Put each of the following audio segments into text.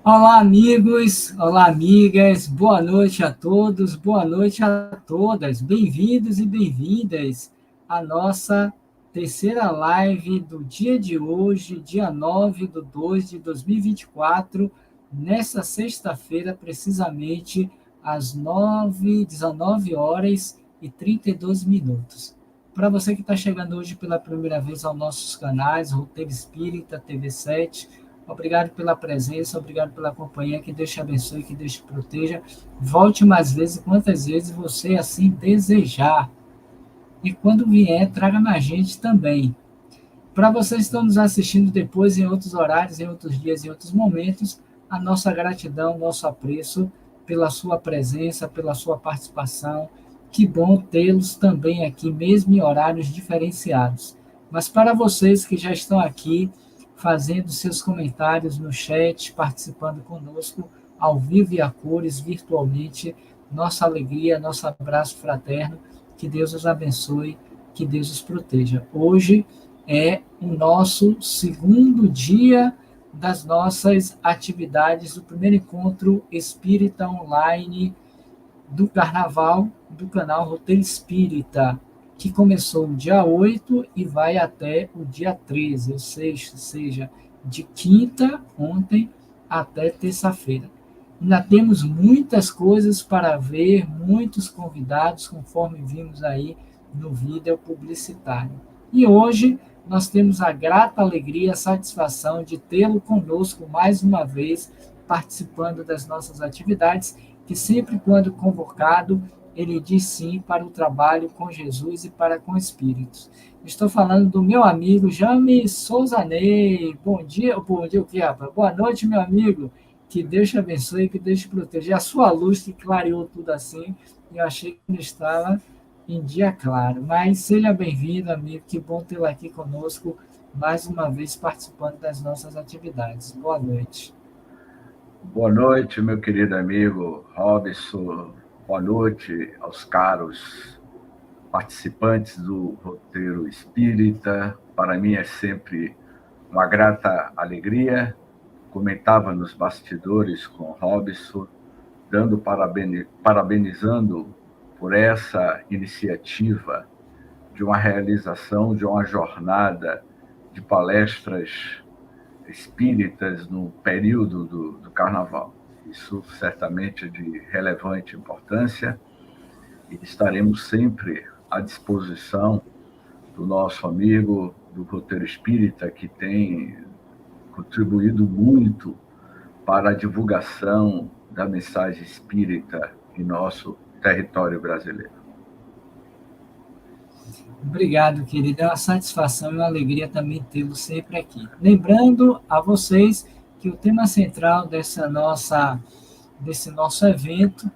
Olá, amigos, olá, amigas, boa noite a todos, boa noite a todas, bem-vindos e bem-vindas à nossa terceira live do dia de hoje, dia 9 de 2 de 2024, nessa sexta-feira, precisamente às 19 horas e 32 minutos. Para você que está chegando hoje pela primeira vez aos nossos canais, Roteiro Espírita, TV7, obrigado pela presença, obrigado pela companhia, que Deus te abençoe, que Deus te proteja. Volte mais vezes, quantas vezes você assim desejar. E quando vier, traga mais gente também. Para vocês que estão nos assistindo depois, em outros horários, em outros dias, em outros momentos, a nossa gratidão, nosso apreço pela sua presença, pela sua participação. Que bom tê-los também aqui, mesmo em horários diferenciados. Mas para vocês que já estão aqui, fazendo seus comentários no chat, participando conosco, ao vivo e a cores, virtualmente, nossa alegria, nosso abraço fraterno, que Deus os abençoe, que Deus os proteja. Hoje é o nosso segundo dia das nossas atividades do primeiro encontro espírita online do Carnaval do canal Roteiro Espírita, que começou no dia 8 e vai até o dia 13, ou seja, de quinta, ontem, até terça-feira. Ainda temos muitas coisas para ver, muitos convidados, conforme vimos aí no vídeo publicitário. E hoje nós temos a grata alegria e a satisfação de tê-lo conosco mais uma vez, participando das nossas atividades, que sempre quando convocado, ele diz sim para o trabalho com Jesus e para com espíritos. Estou falando do meu amigo James Souzanei. Bom dia, o que, rapaz? Boa noite, meu amigo. Que Deus te abençoe, que Deus te proteja. A sua luz que clareou tudo assim, eu achei que não estava em dia claro. Mas seja bem-vindo, amigo. Que bom tê-lo aqui conosco, mais uma vez participando das nossas atividades. Boa noite. Boa noite, meu querido amigo Robson. Boa noite aos caros participantes do Roteiro Espírita. Para mim é sempre uma grata alegria. Comentava nos bastidores com Robson, parabenizando por essa iniciativa de uma realização de uma jornada de palestras espíritas no período do Carnaval. Isso certamente é de relevante importância e estaremos sempre à disposição do nosso amigo do Roteiro Espírita, que tem contribuído muito para a divulgação da mensagem espírita em nosso território brasileiro. Obrigado, querido. É uma satisfação e uma alegria também tê-lo sempre aqui. Lembrando a vocês que o tema central desse nosso evento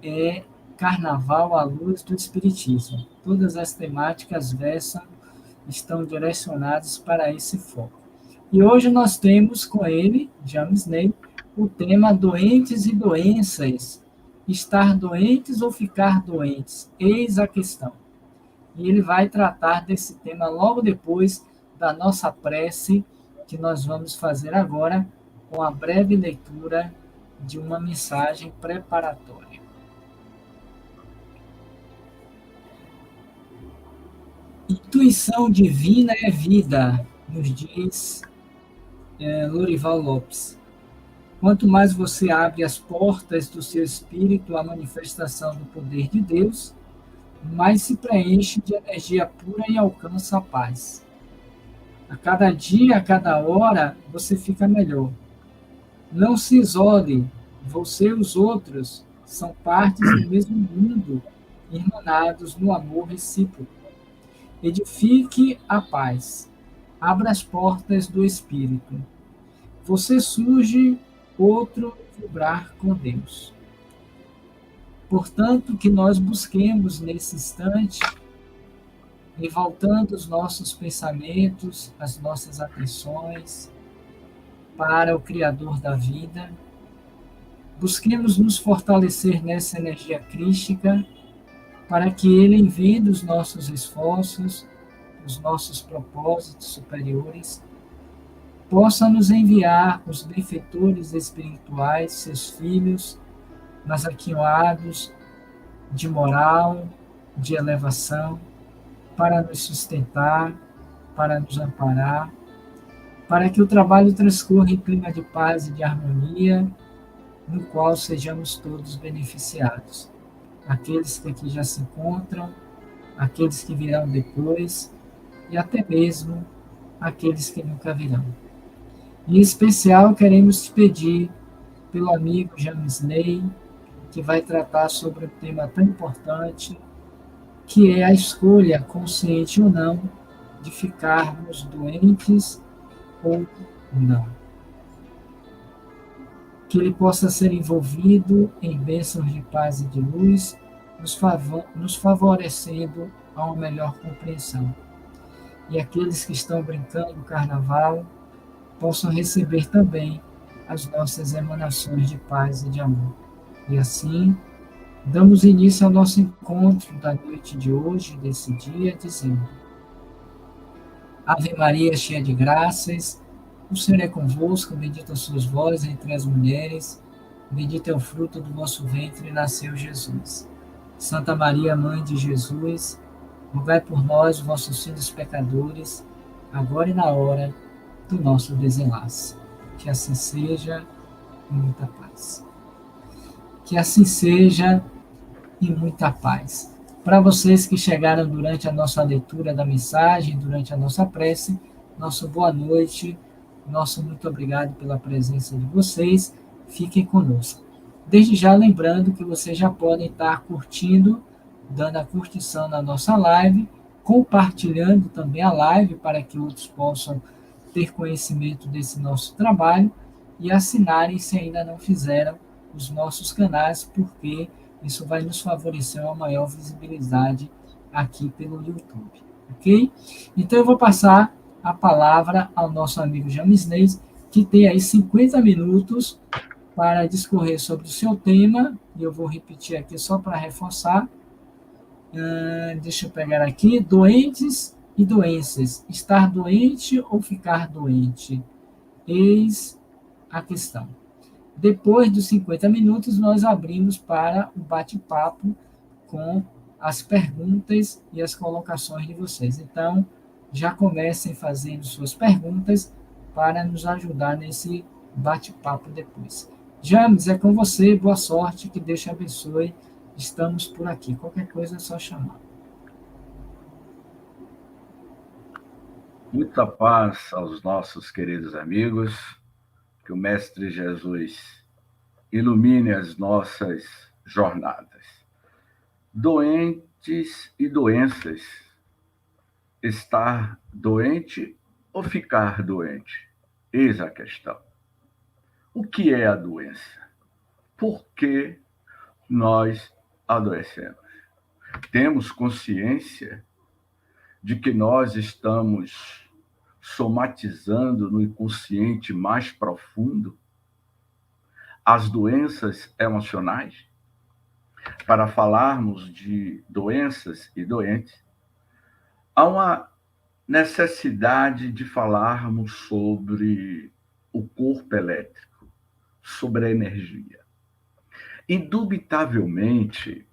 é Carnaval à Luz do Espiritismo. Todas as temáticas estão direcionadas para esse foco. E hoje nós temos com ele, James Ney, o tema Doentes e Doenças. Estar doentes ou ficar doentes? Eis a questão. E ele vai tratar desse tema logo depois da nossa prece, que nós vamos fazer agora, com a breve leitura de uma mensagem preparatória. Intuição divina é vida, nos diz Lorival Lopes. Quanto mais você abre as portas do seu espírito à manifestação do poder de Deus, mais se preenche de energia pura e alcança a paz. A cada dia, a cada hora, você fica melhor. Não se isole, você e os outros são partes do mesmo mundo, irmanados no amor recíproco. Edifique a paz. Abra as portas do Espírito. Você surge, outro vibrar com Deus. Portanto, que nós busquemos nesse instante, e voltando os nossos pensamentos, as nossas atenções para o Criador da vida, busquemos nos fortalecer nessa energia crística, para que Ele, em vendo os nossos esforços, os nossos propósitos superiores, possa nos enviar os benfeitores espirituais, seus filhos, mas aquinhoados de moral, de elevação, para nos sustentar, para nos amparar, para que o trabalho transcorra em clima de paz e de harmonia, no qual sejamos todos beneficiados. Aqueles que aqui já se encontram, aqueles que virão depois e até mesmo aqueles que nunca virão. Em especial, queremos te pedir pelo amigo James Ney, que vai tratar sobre um tema tão importante, que é a escolha, consciente ou não, de ficarmos doentes ou não. Que ele possa ser envolvido em bênçãos de paz e de luz, nos favorecendo a uma melhor compreensão. E aqueles que estão brincando o carnaval possam receber também as nossas emanações de paz e de amor. E assim, damos início ao nosso encontro da noite de hoje, desse dia, dizendo: Ave Maria, cheia de graças, o Senhor é convosco, bendita sois vós entre as mulheres, bendito é o fruto do vosso ventre, nasceu Jesus. Santa Maria, Mãe de Jesus, rogai por nós, vossos filhos pecadores, agora e na hora do nosso desenlace. Que assim seja, e muita paz. Que assim seja, e muita paz. Para vocês que chegaram durante a nossa leitura da mensagem, durante a nossa prece, nosso boa noite, nosso muito obrigado pela presença de vocês. Fiquem conosco. Desde já lembrando que vocês já podem estar curtindo, dando a curtição na nossa live, compartilhando também a live para que outros possam ter conhecimento desse nosso trabalho e assinarem, se ainda não fizeram, os nossos canais, porque isso vai nos favorecer uma maior visibilidade aqui pelo YouTube, ok? Então eu vou passar a palavra ao nosso amigo James Ney, que tem aí 50 minutos para discorrer sobre o seu tema, e eu vou repetir aqui só para reforçar. Deixa eu pegar aqui: doentes e doenças. Estar doente ou ficar doente? Eis a questão. Depois dos 50 minutos, nós abrimos para o bate-papo com as perguntas e as colocações de vocês. Então, já comecem fazendo suas perguntas para nos ajudar nesse bate-papo depois. James, é com você. Boa sorte, que Deus te abençoe. Estamos por aqui. Qualquer coisa é só chamar. Muita paz aos nossos queridos amigos. Que o Mestre Jesus ilumine as nossas jornadas. Doentes e doenças. Estar doente ou ficar doente? Eis a questão. O que é a doença? Por que nós adoecemos? Temos consciência de que nós estamos somatizando no inconsciente mais profundo as doenças emocionais? Para falarmos de doenças e doentes, há uma necessidade de falarmos sobre o corpo elétrico, sobre a energia. Indubitavelmente,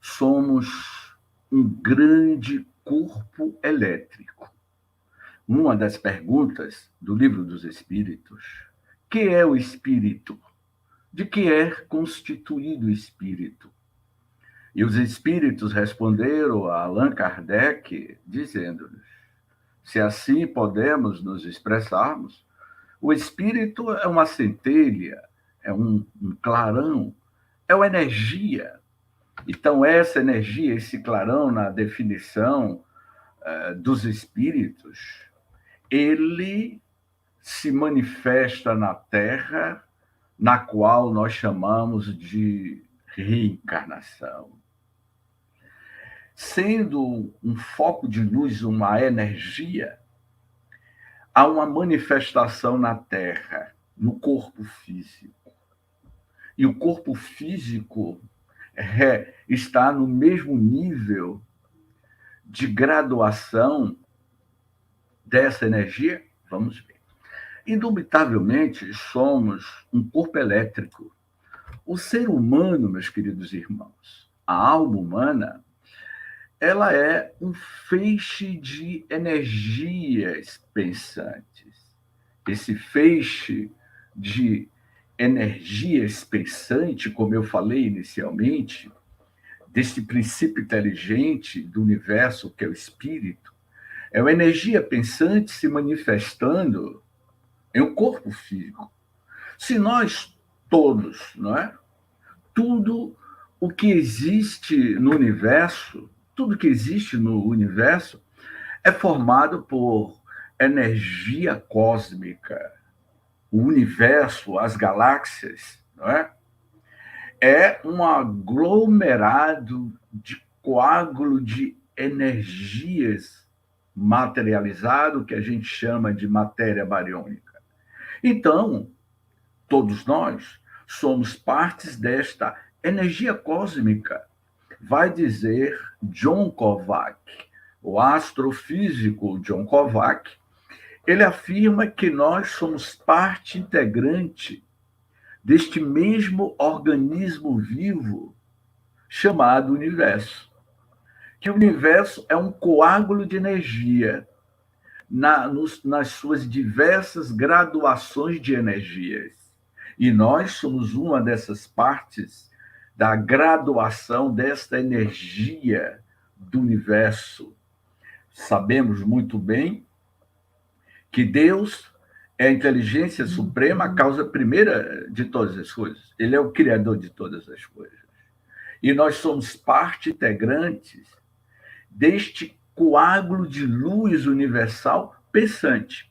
somos um grande corpo elétrico. Uma das perguntas do Livro dos Espíritos: que é o espírito? De que é constituído o espírito? E os espíritos responderam a Allan Kardec, dizendo-lhes: se assim podemos nos expressarmos, o espírito é uma centelha, é um clarão, é uma energia. Então, essa energia, esse clarão, na definição dos espíritos, ele se manifesta na Terra, na qual nós chamamos de reencarnação. Sendo um foco de luz, uma energia, há uma manifestação na Terra, no corpo físico. E o corpo físico está no mesmo nível de graduação dessa energia? Vamos ver. Indubitavelmente, somos um corpo elétrico. O ser humano, meus queridos irmãos, a alma humana, ela é um feixe de energias pensantes. Esse feixe de energias pensante, como eu falei inicialmente, desse princípio inteligente do universo, que é o espírito, é uma energia pensante se manifestando em um corpo físico. Se nós todos, não é? Tudo o que existe no universo, tudo que existe no universo é formado por energia cósmica. O universo, as galáxias, não é? É um aglomerado de coágulo de energias materializado que a gente chama de matéria bariônica. Então, todos nós somos partes desta energia cósmica, vai dizer John Kovac, o astrofísico John Kovac. Ele afirma que nós somos parte integrante deste mesmo organismo vivo chamado universo. Que o universo é um coágulo de energia nas suas diversas graduações de energias. E nós somos uma dessas partes da graduação desta energia do universo. Sabemos muito bem que Deus é a inteligência suprema, a causa primeira de todas as coisas. Ele é o criador de todas as coisas. E nós somos parte integrante deste coágulo de luz universal pensante.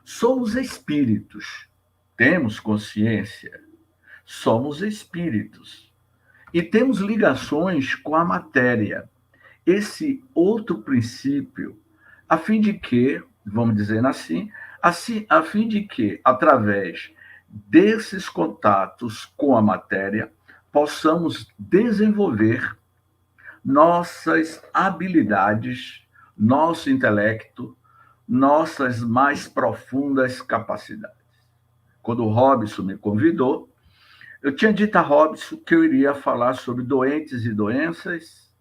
Somos espíritos, temos consciência, somos espíritos e temos ligações com a matéria. Esse outro princípio, a fim de que, vamos dizer assim, a fim de que, através desses contatos com a matéria, possamos desenvolver nossas habilidades, nosso intelecto, nossas mais profundas capacidades. Quando o Robson me convidou, eu tinha dito a Robson que eu iria falar sobre doentes e doenças,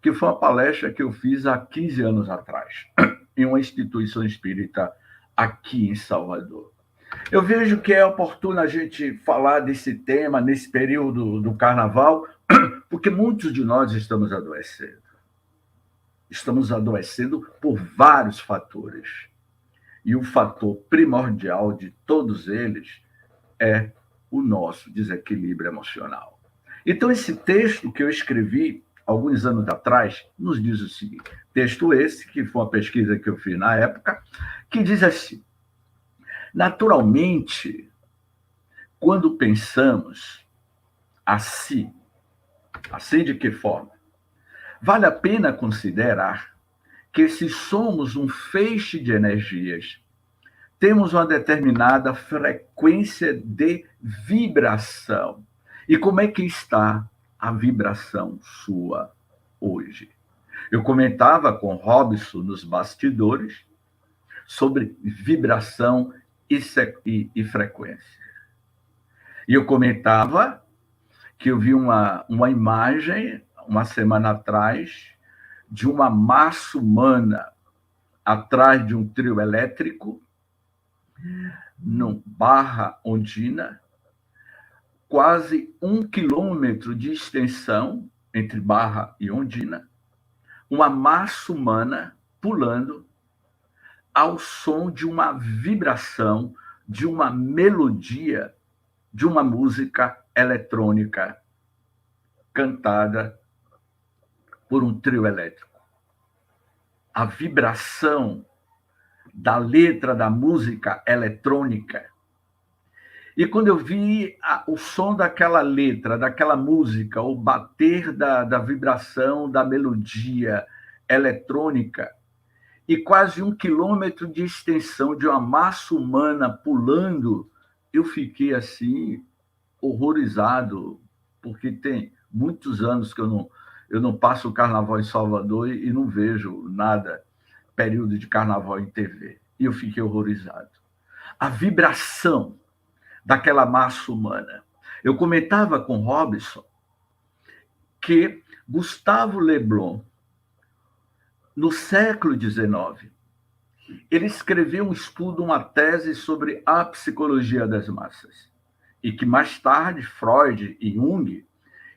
que foi uma palestra que eu fiz há 15 anos atrás, em uma instituição espírita aqui em Salvador. Eu vejo que é oportuno a gente falar desse tema nesse período do carnaval, porque muitos de nós estamos adoecendo. Estamos adoecendo por vários fatores. E o fator primordial de todos eles é o nosso desequilíbrio emocional. Então, esse texto que eu escrevi alguns anos atrás nos diz o seguinte: texto esse, que foi uma pesquisa que eu fiz na época, que diz assim: naturalmente, quando pensamos assim de que forma? Vale a pena considerar que se somos um feixe de energias, temos uma determinada frequência de vibração. E como é que está a vibração sua hoje? Eu comentava com Robson nos bastidores sobre vibração e frequência. E eu comentava que eu vi uma imagem, uma semana atrás, de uma massa humana atrás de um trio elétrico, no Barra Ondina, quase 1 quilômetro de extensão entre Barra e Ondina, uma massa humana pulando ao som de uma vibração, de uma melodia, de uma música eletrônica cantada por um trio elétrico. A vibração da letra da música eletrônica. E quando eu vi o som daquela letra, daquela música, o bater da vibração da melodia eletrônica, e quase 1 quilômetro de extensão de uma massa humana pulando, eu fiquei assim, horrorizado, porque tem muitos anos que eu não passo o carnaval em Salvador e não vejo nada, período de carnaval em TV. E eu fiquei horrorizado. a vibração daquela massa humana. Eu comentava com Robson que Gustavo Le Bon, no século XIX, ele escreveu um estudo, uma tese sobre a psicologia das massas. E que mais tarde Freud e Jung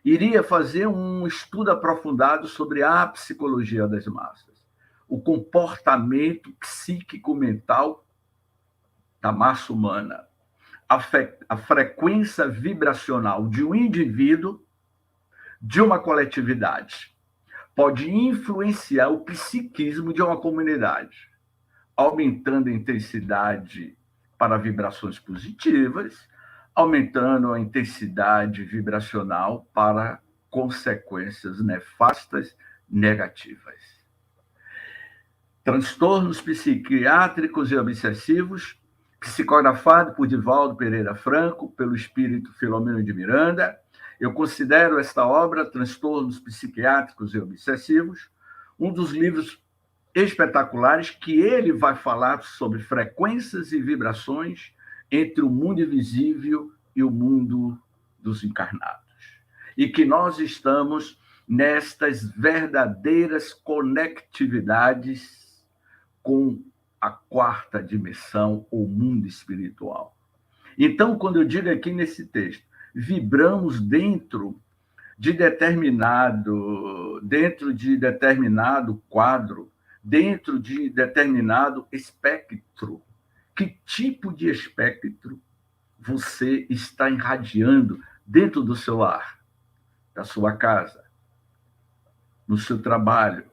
iria fazer um estudo aprofundado sobre a psicologia das massas, o comportamento psíquico-mental da massa humana, a frequência vibracional de um indivíduo, de uma coletividade, pode influenciar o psiquismo de uma comunidade, aumentando a intensidade para vibrações positivas, aumentando a intensidade vibracional para consequências nefastas negativas. Transtornos psiquiátricos e obsessivos, psicografado por Divaldo Pereira Franco, pelo espírito Filomeno de Miranda. Eu considero esta obra, Transtornos Psiquiátricos e Obsessivos, um dos livros espetaculares que ele vai falar sobre frequências e vibrações entre o mundo invisível e o mundo dos encarnados. E que nós estamos nestas verdadeiras conectividades com a quarta dimensão, o mundo espiritual. Então, quando eu digo aqui nesse texto, vibramos dentro de determinado quadro, dentro de determinado espectro. Que tipo de espectro você está irradiando dentro do seu lar, da sua casa, no seu trabalho,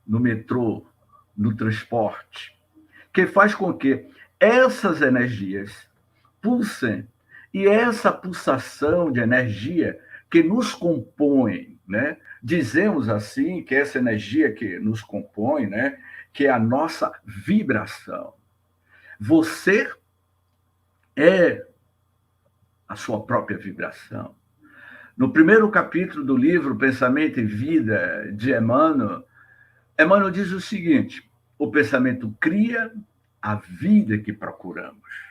no metrô, no transporte, que faz com que essas energias pulsem, e essa pulsação de energia que nos compõe, né? Dizemos assim que essa energia que nos compõe, né? Que é a nossa vibração. Você é a sua própria vibração. No primeiro capítulo do livro Pensamento e Vida, de Emmanuel, Emmanuel diz o seguinte: o pensamento cria a vida que procuramos.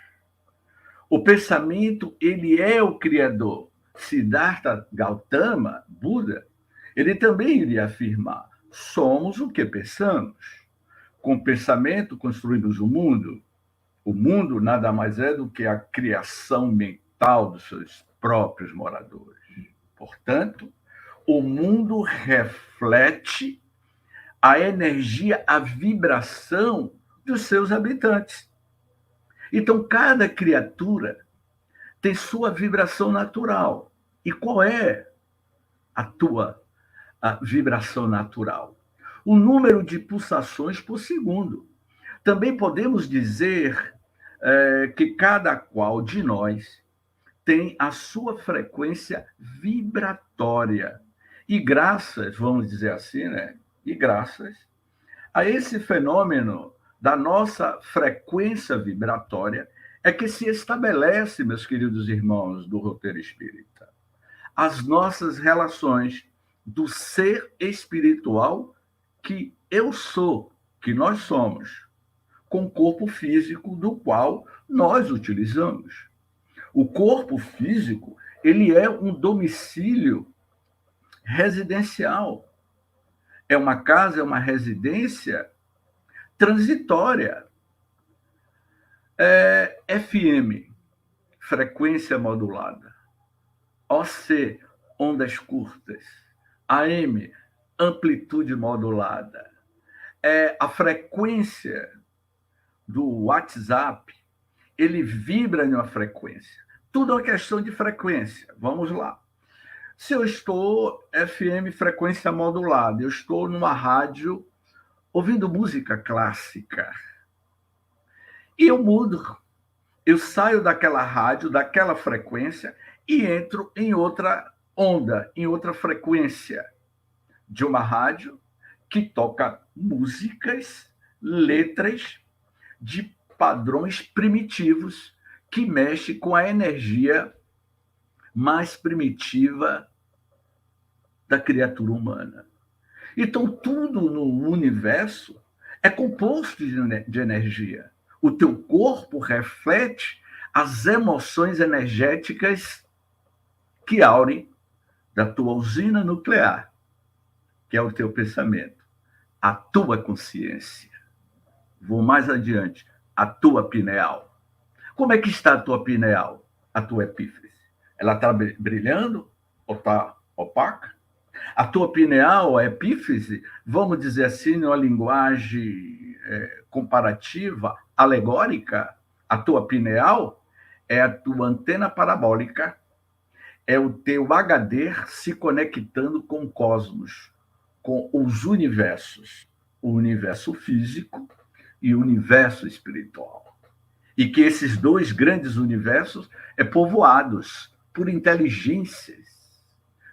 O pensamento, ele é o criador. Siddhartha Gautama, Buda, ele também iria afirmar: somos o que pensamos. Com o pensamento construímos o mundo. O mundo nada mais é do que a criação mental dos seus próprios moradores. Portanto, o mundo reflete a energia, a vibração dos seus habitantes. Então, cada criatura tem sua vibração natural. E qual é a tua vibração natural? O número de pulsações por segundo. Também podemos dizer que cada qual de nós tem a sua frequência vibratória. E graças, vamos dizer assim, né? E graças a esse fenômeno da nossa frequência vibratória é que se estabelece, meus queridos irmãos do Roteiro Espírita, as nossas relações do ser espiritual que eu sou, que nós somos, com o corpo físico do qual nós utilizamos. O corpo físico, ele é um domicílio residencial. É uma casa, é uma residência transitória. FM, frequência modulada. OC, ondas curtas. AM, amplitude modulada. A frequência do WhatsApp, ele vibra em uma frequência. Tudo é uma questão de frequência. Vamos lá. Se eu estou FM, frequência modulada, eu estou numa rádio ouvindo música clássica, e eu mudo. Eu saio daquela rádio, daquela frequência, e entro em outra onda, em outra frequência de uma rádio que toca músicas, letras de padrões primitivos que mexe com a energia mais primitiva da criatura humana. Então, tudo no universo é composto de energia. O teu corpo reflete as emoções energéticas que aurem da tua usina nuclear, que é o teu pensamento, a tua consciência. Vou mais adiante, a tua pineal. Como é que está a tua pineal, a tua epífise? Ela está brilhando ou está opaca? A tua pineal, a epífise, vamos dizer assim, numa linguagem comparativa, alegórica, a tua pineal é a tua antena parabólica, é o teu HD se conectando com o cosmos, com os universos, o universo físico e o universo espiritual. E que esses dois grandes universos povoados por inteligências,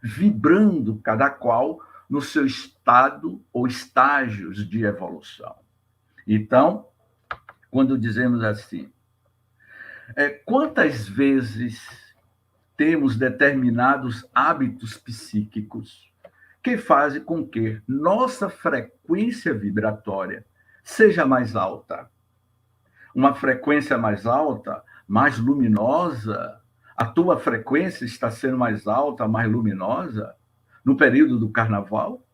vibrando cada qual no seu estado ou estágios de evolução. Então, quando dizemos assim, quantas vezes temos determinados hábitos psíquicos que fazem com que nossa frequência vibratória seja mais alta. Uma frequência mais alta, mais luminosa. A tua frequência está sendo mais alta, mais luminosa no período do carnaval.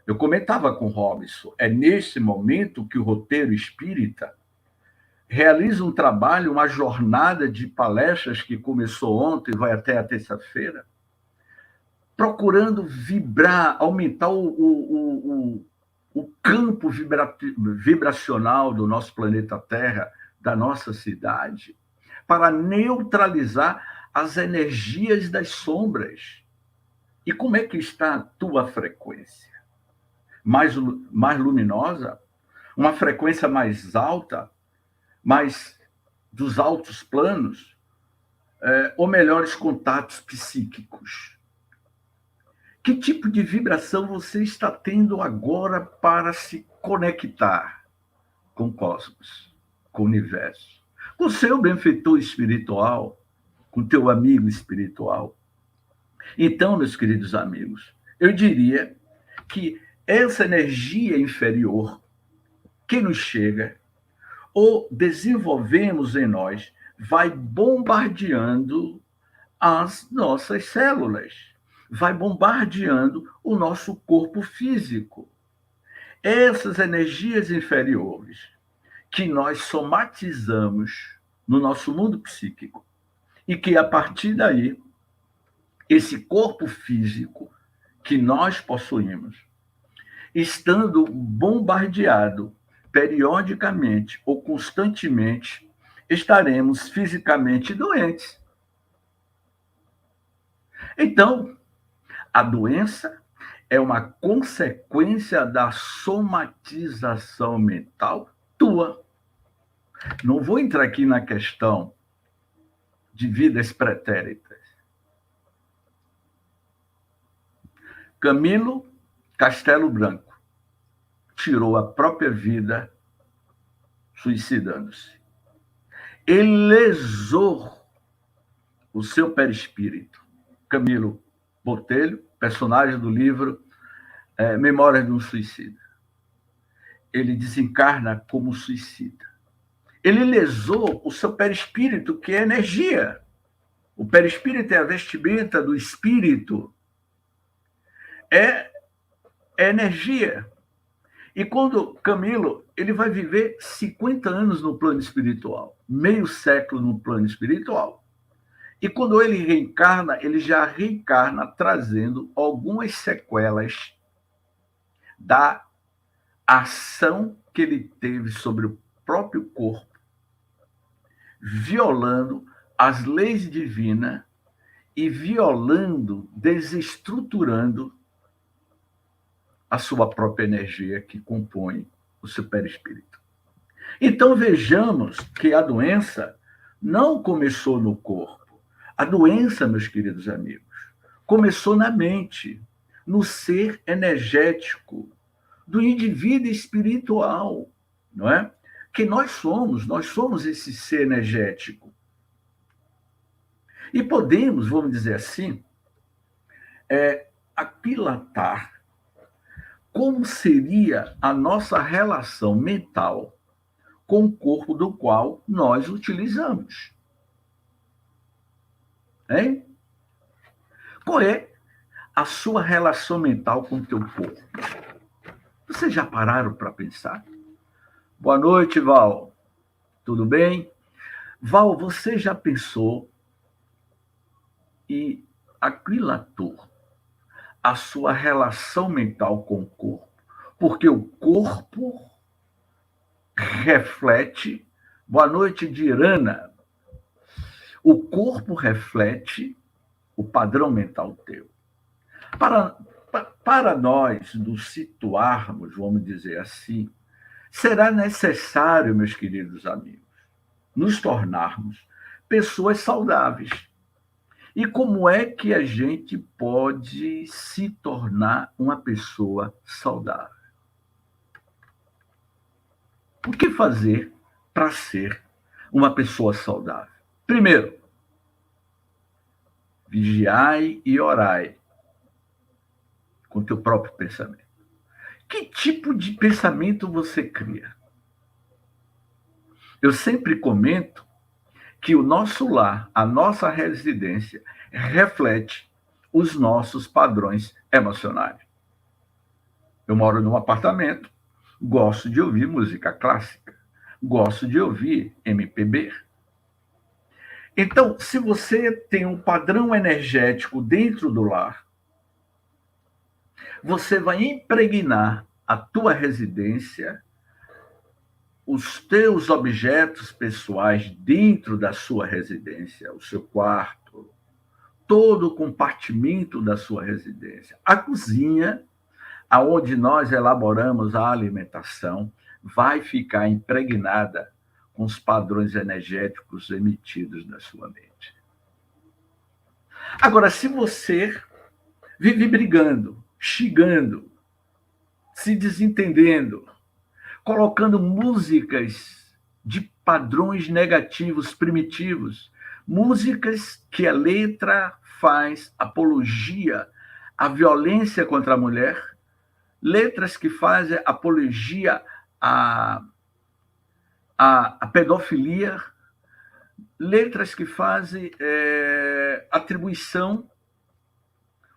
Eu comentava com o Robson, é nesse momento que o roteiro espírita realiza um trabalho, uma jornada de palestras que começou ontem e vai até a terça-feira, procurando vibrar, aumentar o campo vibracional do nosso planeta Terra, da nossa cidade, para neutralizar as energias das sombras. E como é que está a tua frequência? Mais luminosa? Uma frequência mais alta? Mais dos altos planos? Ou melhores contatos psíquicos? Que tipo de vibração você está tendo agora para se conectar com o cosmos, com o universo, com o seu benfeitor espiritual, com o teu amigo espiritual? Então, meus queridos amigos, eu diria que essa energia inferior que nos chega, ou desenvolvemos em nós, vai bombardeando as nossas células, vai bombardeando o nosso corpo físico. Essas energias inferiores que nós somatizamos no nosso mundo psíquico e que, a partir daí, esse corpo físico que nós possuímos, estando bombardeado periodicamente ou constantemente, estaremos fisicamente doentes. Então, a doença é uma consequência da somatização mental tua. Não vou entrar aqui na questão de vidas pretéritas. Camilo Castelo Branco tirou a própria vida suicidando-se. Ele lesou o seu perispírito. Camilo Botelho, personagem do livro Memórias de um Suicida. Ele desencarna como suicida. Ele lesou o seu perispírito, que é energia. O perispírito é a vestimenta do espírito. É energia. E quando Camilo, ele vai viver 50 anos no plano espiritual, meio século no plano espiritual. E quando ele reencarna, ele já reencarna trazendo algumas sequelas da ação que ele teve sobre o próprio corpo, violando as leis divinas e violando, desestruturando a sua própria energia que compõe o seu perispírito. Então vejamos que a doença não começou no corpo. A doença, meus queridos amigos, começou na mente, no ser energético do indivíduo espiritual, não é? Que nós somos esse ser energético. E podemos, vamos dizer assim, aquilatar como seria a nossa relação mental com o corpo do qual nós utilizamos. Hein? Qual é a sua relação mental com o teu corpo? Vocês já pararam para pensar? Boa noite, Val. Tudo bem? Val, você já pensou e aquilatou a sua relação mental com o corpo? Porque o corpo reflete... Boa noite, Dirana. O corpo reflete o padrão mental teu. Para nós nos situarmos, vamos dizer assim, será necessário, meus queridos amigos, nos tornarmos pessoas saudáveis. E como é que a gente pode se tornar uma pessoa saudável? O que fazer para ser uma pessoa saudável? Primeiro, vigiai e orai com o teu próprio pensamento. Que tipo de pensamento você cria? Eu sempre comento que o nosso lar, a nossa residência, reflete os nossos padrões emocionais. Eu moro num apartamento, gosto de ouvir música clássica, gosto de ouvir MPB. Então, se você tem um padrão energético dentro do lar, você vai impregnar a tua residência, os teus objetos pessoais dentro da sua residência, o seu quarto, todo o compartimento da sua residência. A cozinha, aonde nós elaboramos a alimentação, vai ficar impregnada com os padrões energéticos emitidos da sua mente. Agora, se você vive brigando, xingando, se desentendendo, colocando músicas de padrões negativos, primitivos, músicas que a letra faz apologia à violência contra a mulher, letras que fazem apologia à pedofilia, letras que fazem atribuição,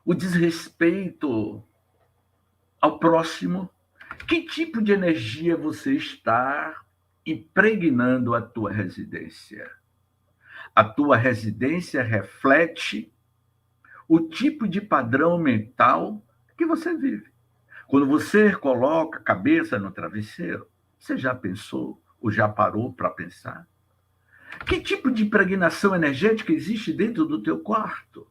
o desrespeito ao próximo. Que tipo de energia você está impregnando a tua residência? A tua residência reflete o tipo de padrão mental que você vive. Quando você coloca a cabeça no travesseiro, você já pensou ou já parou para pensar? Que tipo de impregnação energética existe dentro do teu quarto?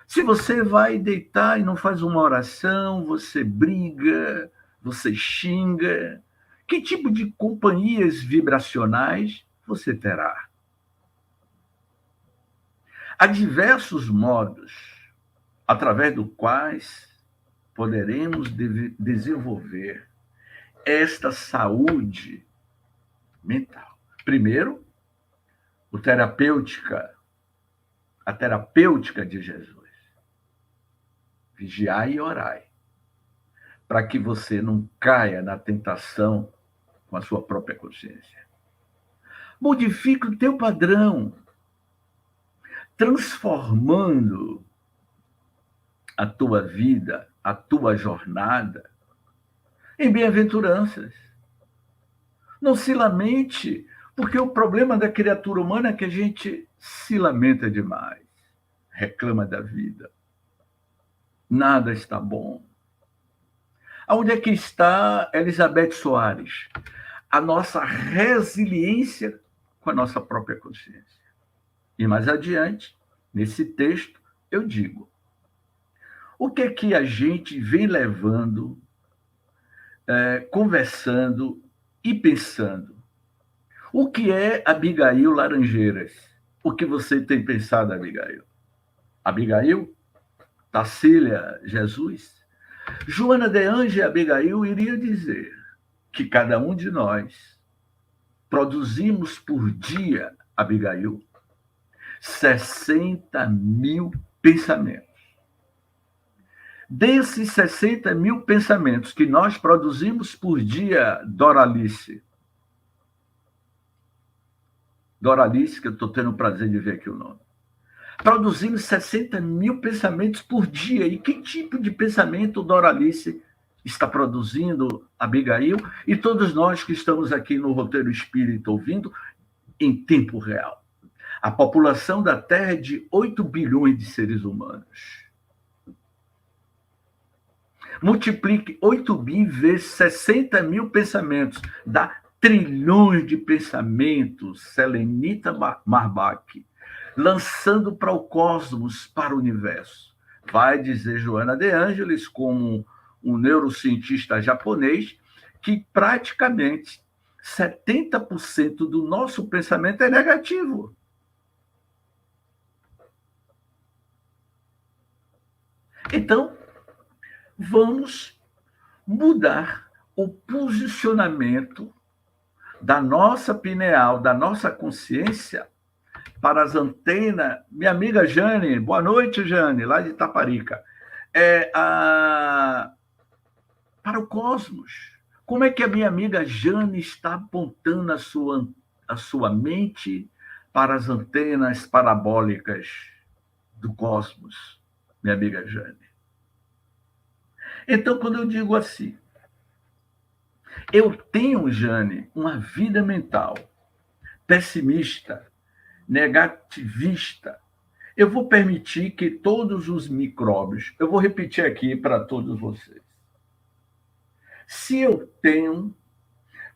Se você vai deitar e não faz uma oração, você briga, você xinga, que tipo de companhias vibracionais você terá? Há diversos modos através dos quais poderemos desenvolver esta saúde mental. Primeiro, a terapêutica de Jesus. Vigiai e orai, para que você não caia na tentação com a sua própria consciência. Modifique o teu padrão, transformando a tua vida, a tua jornada, em bem-aventuranças. Não se lamente, porque o problema da criatura humana é que a gente se lamenta demais, reclama da vida. Nada está bom. Onde é que está Elizabeth Soares? A nossa resiliência com a nossa própria consciência. E mais adiante, nesse texto, eu digo: o que é que a gente vem levando, conversando e pensando? O que é Abigail Laranjeiras? O que você tem pensado, Abigail? Abigail? Tacília Jesus? Joana de Anjos e Abigail iria dizer que cada um de nós produzimos por dia, Abigail, 60.000 pensamentos. Desses 60.000 pensamentos que nós produzimos por dia, Doralice, Doralice, que eu estou tendo o prazer de ver aqui o nome, produzindo 60 mil pensamentos por dia. E que tipo de pensamento Doralice está produzindo, Abigail, e todos nós que estamos aqui no Roteiro Espírita ouvindo em tempo real? A população da Terra é de 8 bilhões de seres humanos. Multiplique 8 bi vezes 60 mil pensamentos, dá trilhões de pensamentos, Selenita Marbach, lançando para o cosmos, para o universo. Vai dizer Joana de Ângeles, como um neurocientista japonês, que praticamente 70% do nosso pensamento é negativo. Então, vamos mudar o posicionamento da nossa pineal, da nossa consciência, para as antenas. Minha amiga Jane, boa noite, Jane, lá de Itaparica. Para o cosmos. Como é que a minha amiga Jane está apontando a sua mente para as antenas parabólicas do cosmos, minha amiga Jane? Então, quando eu digo assim, eu tenho, Jane, uma vida mental pessimista, negativista, eu vou permitir que todos os micróbios, eu vou repetir aqui para todos vocês. Se eu tenho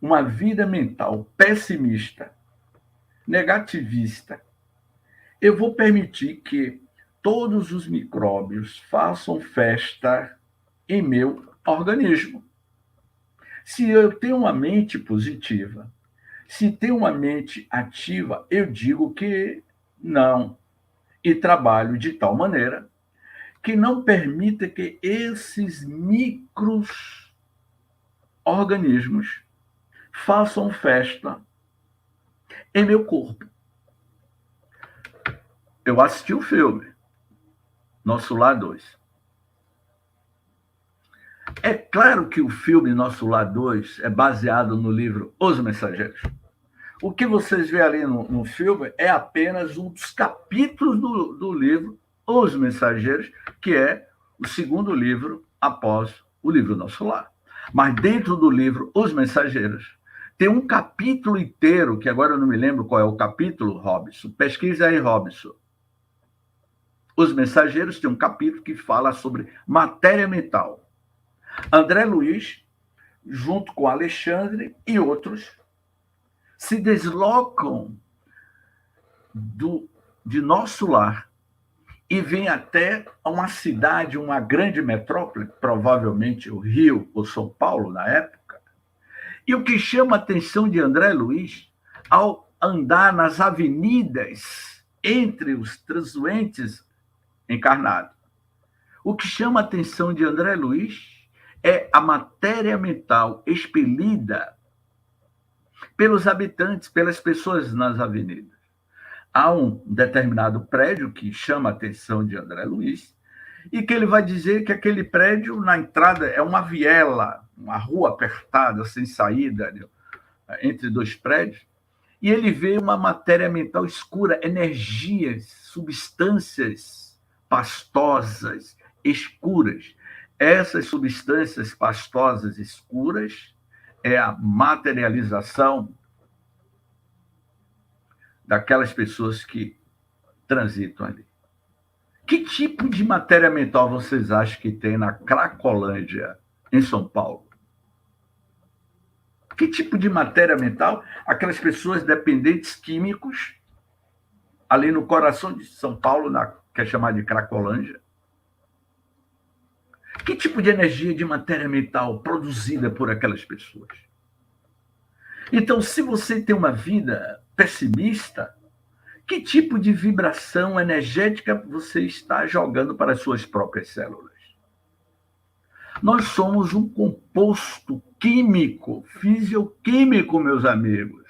uma vida mental pessimista, negativista, eu vou permitir que todos os micróbios façam festa em meu organismo. Se eu tenho uma mente positiva, se tenho uma mente ativa, eu digo que não. E trabalho de tal maneira que não permita que esses micro-organismos façam festa em meu corpo. Eu assisti o filme Nosso Lar 2. É claro que o filme Nosso Lar 2 é baseado no livro Os Mensageiros. O que vocês vêem ali no filme é apenas um dos capítulos do livro Os Mensageiros, que é o segundo livro após o livro Nosso Lar. Mas dentro do livro Os Mensageiros, tem um capítulo inteiro, que agora eu não me lembro qual é o capítulo, Robson. Pesquisa aí, Robson. Os Mensageiros tem um capítulo que fala sobre matéria mental. André Luiz, junto com Alexandre e outros, se deslocam de Nosso Lar e vêm até uma cidade, uma grande metrópole, provavelmente o Rio ou São Paulo na época. E o que chama a atenção de André Luiz, ao andar nas avenidas entre os transuentes encarnados, o que chama a atenção de André Luiz é a matéria mental expelida pelos habitantes, pelas pessoas nas avenidas. Há um determinado prédio que chama a atenção de André Luiz e que ele vai dizer que aquele prédio, na entrada, é uma viela, uma rua apertada, sem saída, entre dois prédios, e ele vê uma matéria mental escura, energias, substâncias pastosas, escuras. Essas substâncias pastosas escuras é a materialização daquelas pessoas que transitam ali. Que tipo de matéria mental vocês acham que tem na Cracolândia, em São Paulo? Que tipo de matéria mental? Aquelas pessoas dependentes químicos, ali no coração de São Paulo, que é chamada de Cracolândia. Que tipo de energia de matéria mental produzida por aquelas pessoas? Então, se você tem uma vida pessimista, que tipo de vibração energética você está jogando para as suas próprias células? Nós somos um composto químico, fisioquímico, meus amigos.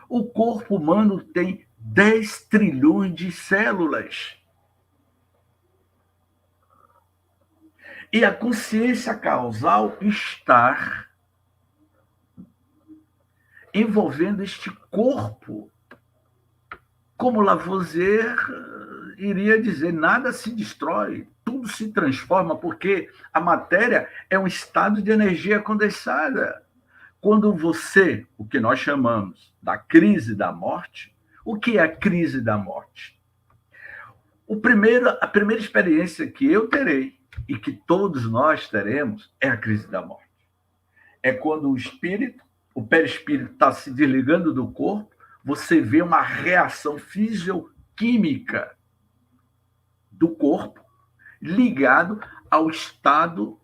O corpo humano tem 10 trilhões de células. E a consciência causal está envolvendo este corpo como Lavoisier iria dizer, nada se destrói, tudo se transforma, porque a matéria é um estado de energia condensada. Quando você, o que nós chamamos da crise da morte, o que é a crise da morte? A primeira experiência que eu terei e que todos nós teremos é a crise da morte. É quando o espírito, o perispírito está se desligando do corpo, você vê uma reação fisioquímica do corpo ligado ao estado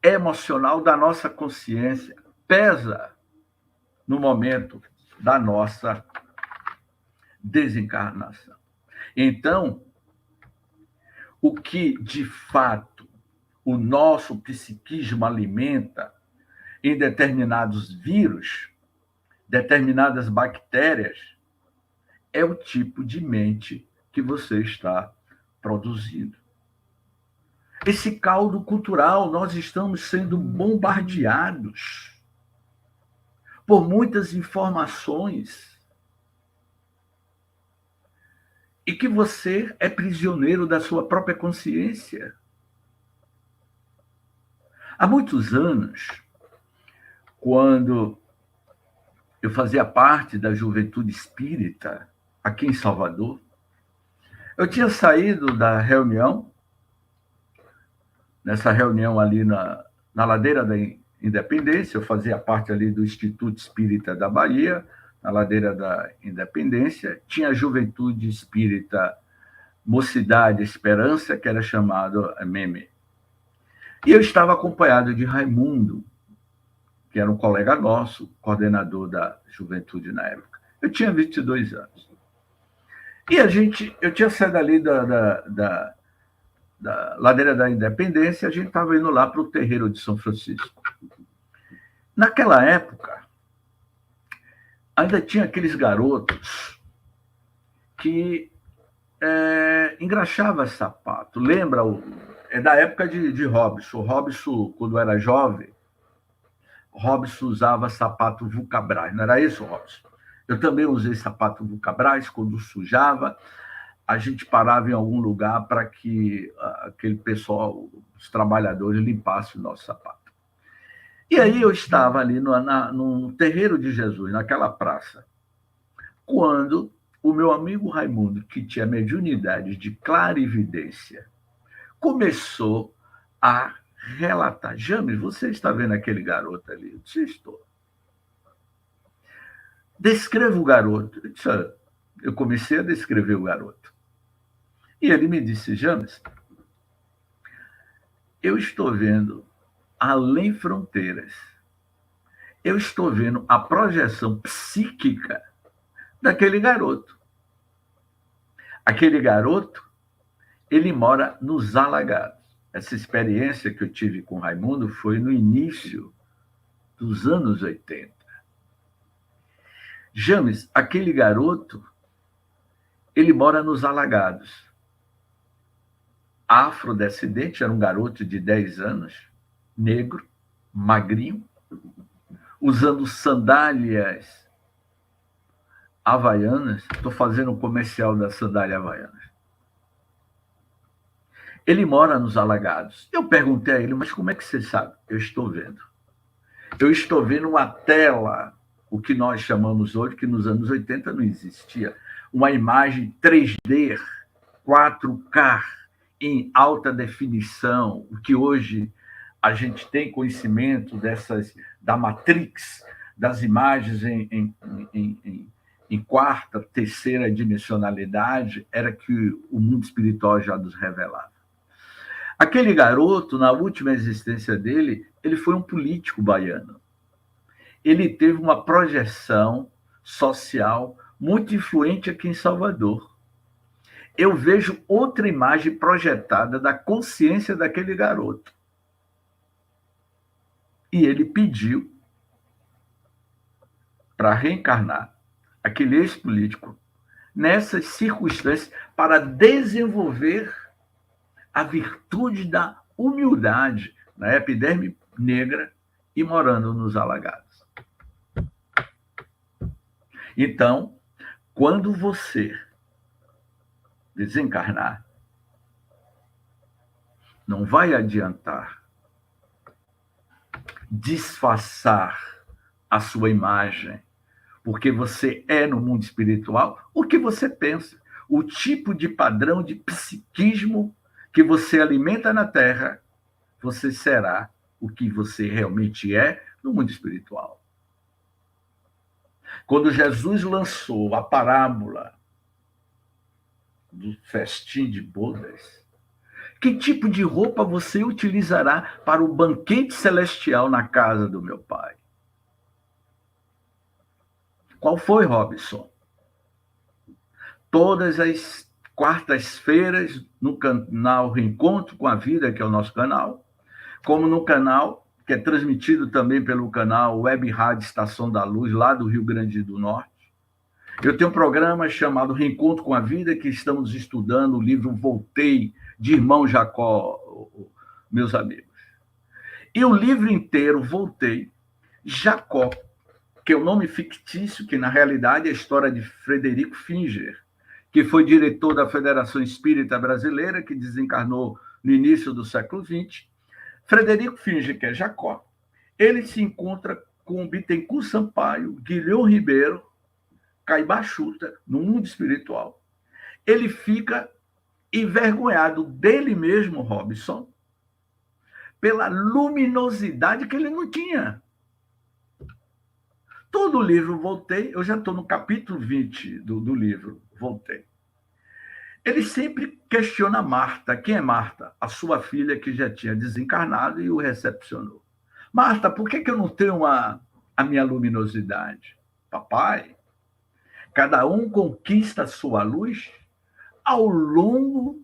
emocional da nossa consciência. Pesa no momento da nossa desencarnação. Então, o que, de fato, o nosso psiquismo alimenta em determinados vírus, determinadas bactérias, é o tipo de mente que você está produzindo. Esse caldo cultural, nós estamos sendo bombardeados por muitas informações e que você é prisioneiro da sua própria consciência. Há muitos anos, quando eu fazia parte da Juventude Espírita aqui em Salvador, eu tinha saído da reunião, nessa reunião ali na Ladeira da Independência, eu fazia parte ali do Instituto Espírita da Bahia, na Ladeira da Independência, tinha a Juventude Espírita Mocidade Esperança, que era chamado MEME. E eu estava acompanhado de Raimundo, que era um colega nosso, coordenador da juventude na época. Eu tinha 22 anos. E eu tinha saído ali da Ladeira da Independência, a gente estava indo lá para o terreiro de São Francisco. Naquela época, ainda tinha aqueles garotos que engraxavam sapato. Lembra? É da época de Robson. O Robson, quando era jovem, Robson usava sapato Vulcabras. Não era isso, Robson? Eu também usei sapato Vulcabras. Quando sujava, a gente parava em algum lugar para que aquele pessoal, os trabalhadores, limpassem o nosso sapato. E aí eu estava ali no terreiro de Jesus, naquela praça, quando o meu amigo Raimundo, que tinha mediunidade de clarividência, começou a relatar. James, você está vendo aquele garoto ali? Eu disse, estou. Descreva o garoto. Eu comecei a descrever o garoto. E ele me disse, James, eu estou vendo além fronteiras. Eu estou vendo a projeção psíquica daquele garoto. Aquele garoto, ele mora nos Alagados. Essa experiência que eu tive com o Raimundo foi no início dos anos 80. James, aquele garoto, ele mora nos Alagados. Afrodescendente, era um garoto de 10 anos, negro, magrinho, usando sandálias havaianas. Estou fazendo um comercial da sandália havaiana. Ele mora nos Alagados. Eu perguntei a ele, mas como é que você sabe? Eu estou vendo. Eu estou vendo uma tela, o que nós chamamos hoje, que nos anos 80 não existia, uma imagem 3D, 4K, em alta definição, o que hoje a gente tem conhecimento da Matrix, das imagens em quarta, terceira dimensionalidade, era que o mundo espiritual já nos revelava. Aquele garoto, na última existência dele, ele foi um político baiano. Ele teve uma projeção social muito influente aqui em Salvador. Eu vejo outra imagem projetada da consciência daquele garoto. E ele pediu para reencarnar aquele ex-político nessas circunstâncias para desenvolver a virtude da humildade na epiderme negra e morando nos Alagados. Então, quando você desencarnar, não vai adiantar disfarçar a sua imagem, porque você é no mundo espiritual o que você pensa, o tipo de padrão de psiquismo que você alimenta na Terra, você será o que você realmente é no mundo espiritual. Quando Jesus lançou a parábola do festim de bodas, que tipo de roupa você utilizará para o banquete celestial na casa do meu Pai? Qual foi, Robson? Todas as quartas-feiras, no canal Reencontro com a Vida, que é o nosso canal, como no canal, que é transmitido também pelo canal Web Rádio Estação da Luz, lá do Rio Grande do Norte. Eu tenho um programa chamado Reencontro com a Vida, que estamos estudando o livro Voltei, de Irmão Jacó, meus amigos. E o livro inteiro, Voltei, Jacó, que é o nome fictício, que na realidade é a história de Frederico Finger, que foi diretor da Federação Espírita Brasileira, que desencarnou no início do século XX. Frederico Finger, que é Jacó, ele se encontra com Bittencourt Sampaio, Guilhom Ribeiro, Caibá Chuta, no mundo espiritual. Ele fica envergonhado dele mesmo, Robson, pela luminosidade que ele não tinha. Todo o livro Voltei, eu já estou no capítulo 20 do livro Voltei. Ele sempre questiona Marta. Quem é Marta? A sua filha que já tinha desencarnado e o recepcionou. Marta, por que eu não tenho a minha luminosidade? Papai, cada um conquista a sua luz ao longo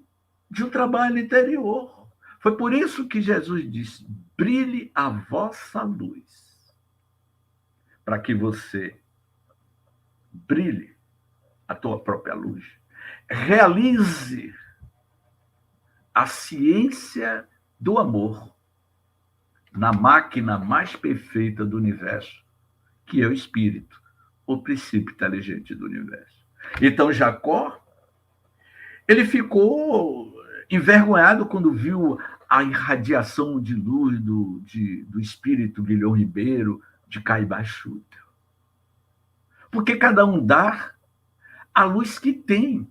de um trabalho interior. Foi por isso que Jesus disse: brilhe a vossa luz, para que você brilhe a tua própria luz. Realize a ciência do amor na máquina mais perfeita do universo, que é o espírito, o princípio inteligente do universo. Então, Jacó, ele ficou envergonhado quando viu a irradiação de luz do espírito Guilhom Ribeiro, de Caibá Chuta. Porque cada um dá a luz que tem.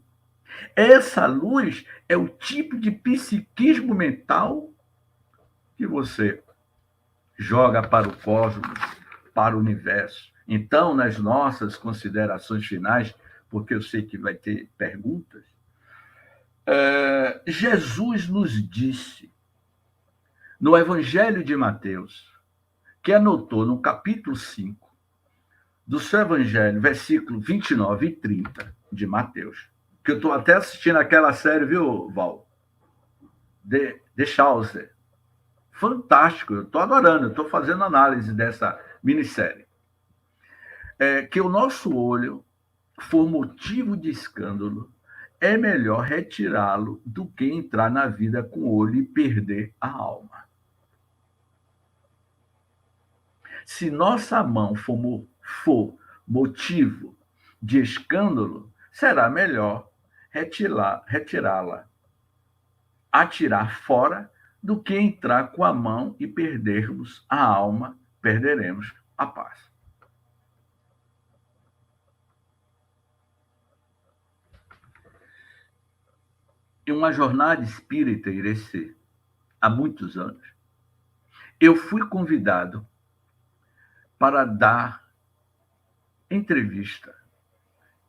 Essa luz é o tipo de psiquismo mental que você joga para o cosmos, para o universo. Então, nas nossas considerações finais, porque eu sei que vai ter perguntas, Jesus nos disse, no Evangelho de Mateus, que anotou no capítulo 5 do seu Evangelho, versículo 29 e 30 de Mateus, que eu estou até assistindo aquela série, viu, Val? De Chaucer. Fantástico, eu estou adorando, eu estou fazendo análise dessa minissérie. Que o nosso olho for motivo de escândalo, é melhor retirá-lo do que entrar na vida com o olho e perder a alma. Se nossa mão for motivo de escândalo, será melhor retirá-la, atirar fora, do que entrar com a mão e perdermos a alma, perderemos a paz. Em uma jornada espírita Irecê, há muitos anos, eu fui convidado para dar entrevista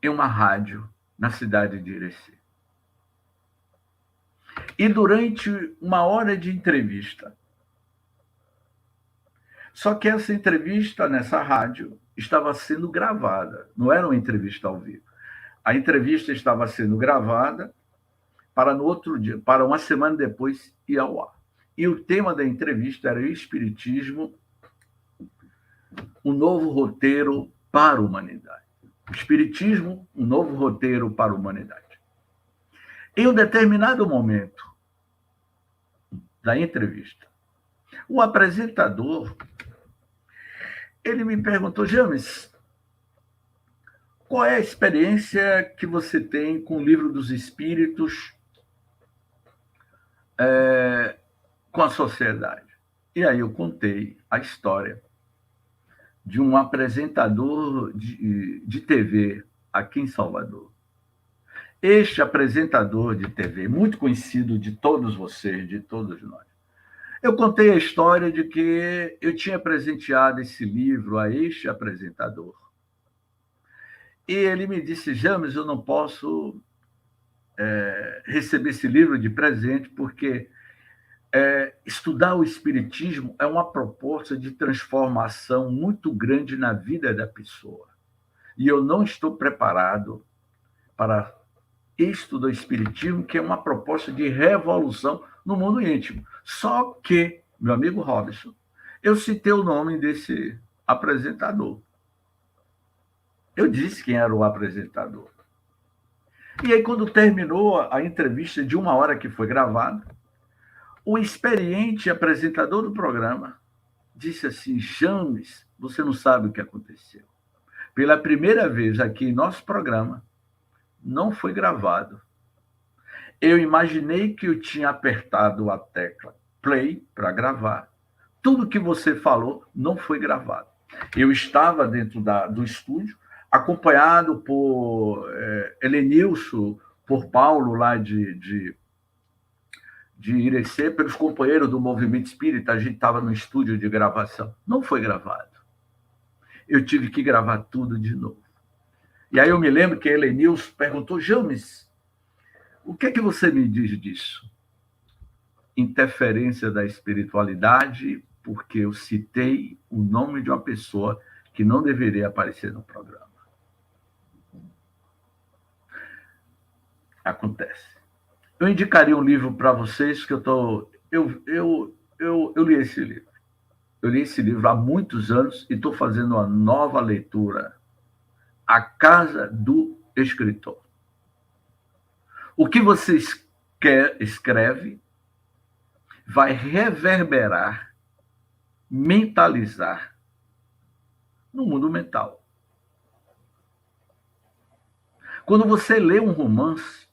em uma rádio na cidade de Irecê. E durante uma hora de entrevista, só que essa entrevista nessa rádio estava sendo gravada, não era uma entrevista ao vivo. A entrevista estava sendo gravada para no outro dia, para uma semana depois ir ao ar. E o tema da entrevista era o Espiritismo, um novo roteiro para a humanidade. O Espiritismo, um novo roteiro para a humanidade. Em um determinado momento da entrevista, o apresentador, ele me perguntou: James, qual é a experiência que você tem com o Livro dos Espíritos, com a sociedade? E aí eu contei a história de um apresentador de TV aqui em Salvador. Este apresentador de TV, muito conhecido de todos vocês, de todos nós, eu contei a história de que eu tinha presenteado esse livro a este apresentador. E ele me disse: James, eu não posso receber esse livro de presente, porque estudar o Espiritismo é uma proposta de transformação muito grande na vida da pessoa. E eu não estou preparado para estudar o Espiritismo, que é uma proposta de revolução no mundo íntimo. Só que, meu amigo Robson, eu citei o nome desse apresentador. Eu disse quem era o apresentador. E aí, quando terminou a entrevista de 1 hora que foi gravada, o experiente apresentador do programa disse assim: James, você não sabe o que aconteceu. Pela primeira vez aqui em nosso programa, não foi gravado. Eu imaginei que eu tinha apertado a tecla play para gravar. Tudo que você falou não foi gravado. Eu estava dentro do estúdio, acompanhado por Helenilson, por Paulo, lá de Irecê, pelos companheiros do Movimento Espírita. A gente estava no estúdio de gravação. Não foi gravado. Eu tive que gravar tudo de novo. E aí eu me lembro que Helenilson perguntou: James, o que é que você me diz disso? Interferência da espiritualidade, porque eu citei o nome de uma pessoa que não deveria aparecer no programa. Acontece. Eu indicaria um livro para vocês que eu li esse livro. Eu li esse livro há muitos anos e estou fazendo uma nova leitura. A Casa do Escritor. O que você escreve vai reverberar, mentalizar no mundo mental. Quando você lê um romance,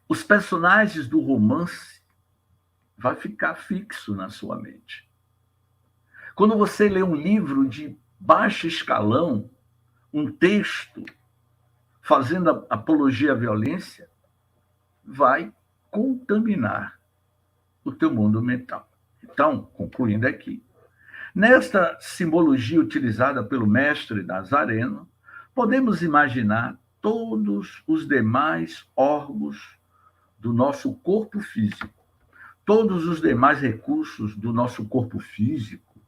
os personagens do romance vão ficar fixo na sua mente. Quando você lê um livro de baixo escalão, um texto fazendo apologia à violência, vai contaminar o teu mundo mental. Então, concluindo aqui, nesta simbologia utilizada pelo mestre Nazareno, podemos imaginar todos os demais órgãos do nosso corpo físico, todos os demais recursos do nosso corpo físico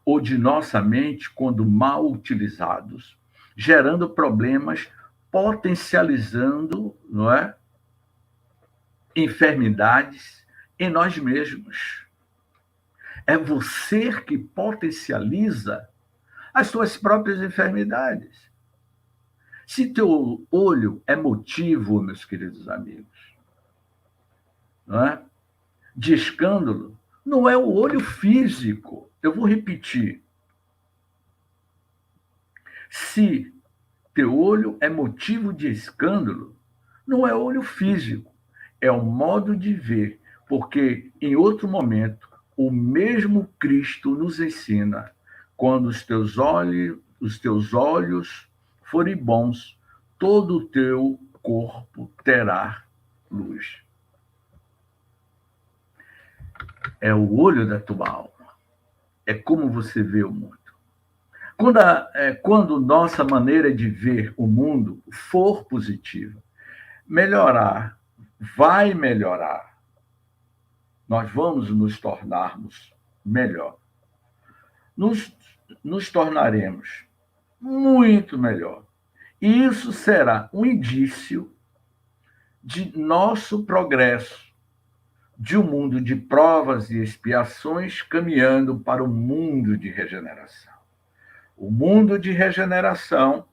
ou de nossa mente, quando mal utilizados, gerando problemas, potencializando, não é, enfermidades em nós mesmos. É você que potencializa as suas próprias enfermidades. Se teu olho é motivo, meus queridos amigos, não é, de escândalo, não é o olho físico. Eu vou repetir. Se teu olho é motivo de escândalo, não é olho físico, é o modo de ver, porque em outro momento o mesmo Cristo nos ensina: quando os teus olhos forem bons, todo o teu corpo terá luz. É o olho da tua alma. É como você vê o mundo. Quando nossa maneira de ver o mundo for positiva, vai melhorar. Nós vamos nos tornarmos melhor. Nos tornaremos muito melhor. E isso será um indício de nosso progresso, de um mundo de provas e expiações caminhando para o mundo de regeneração. O mundo de regeneração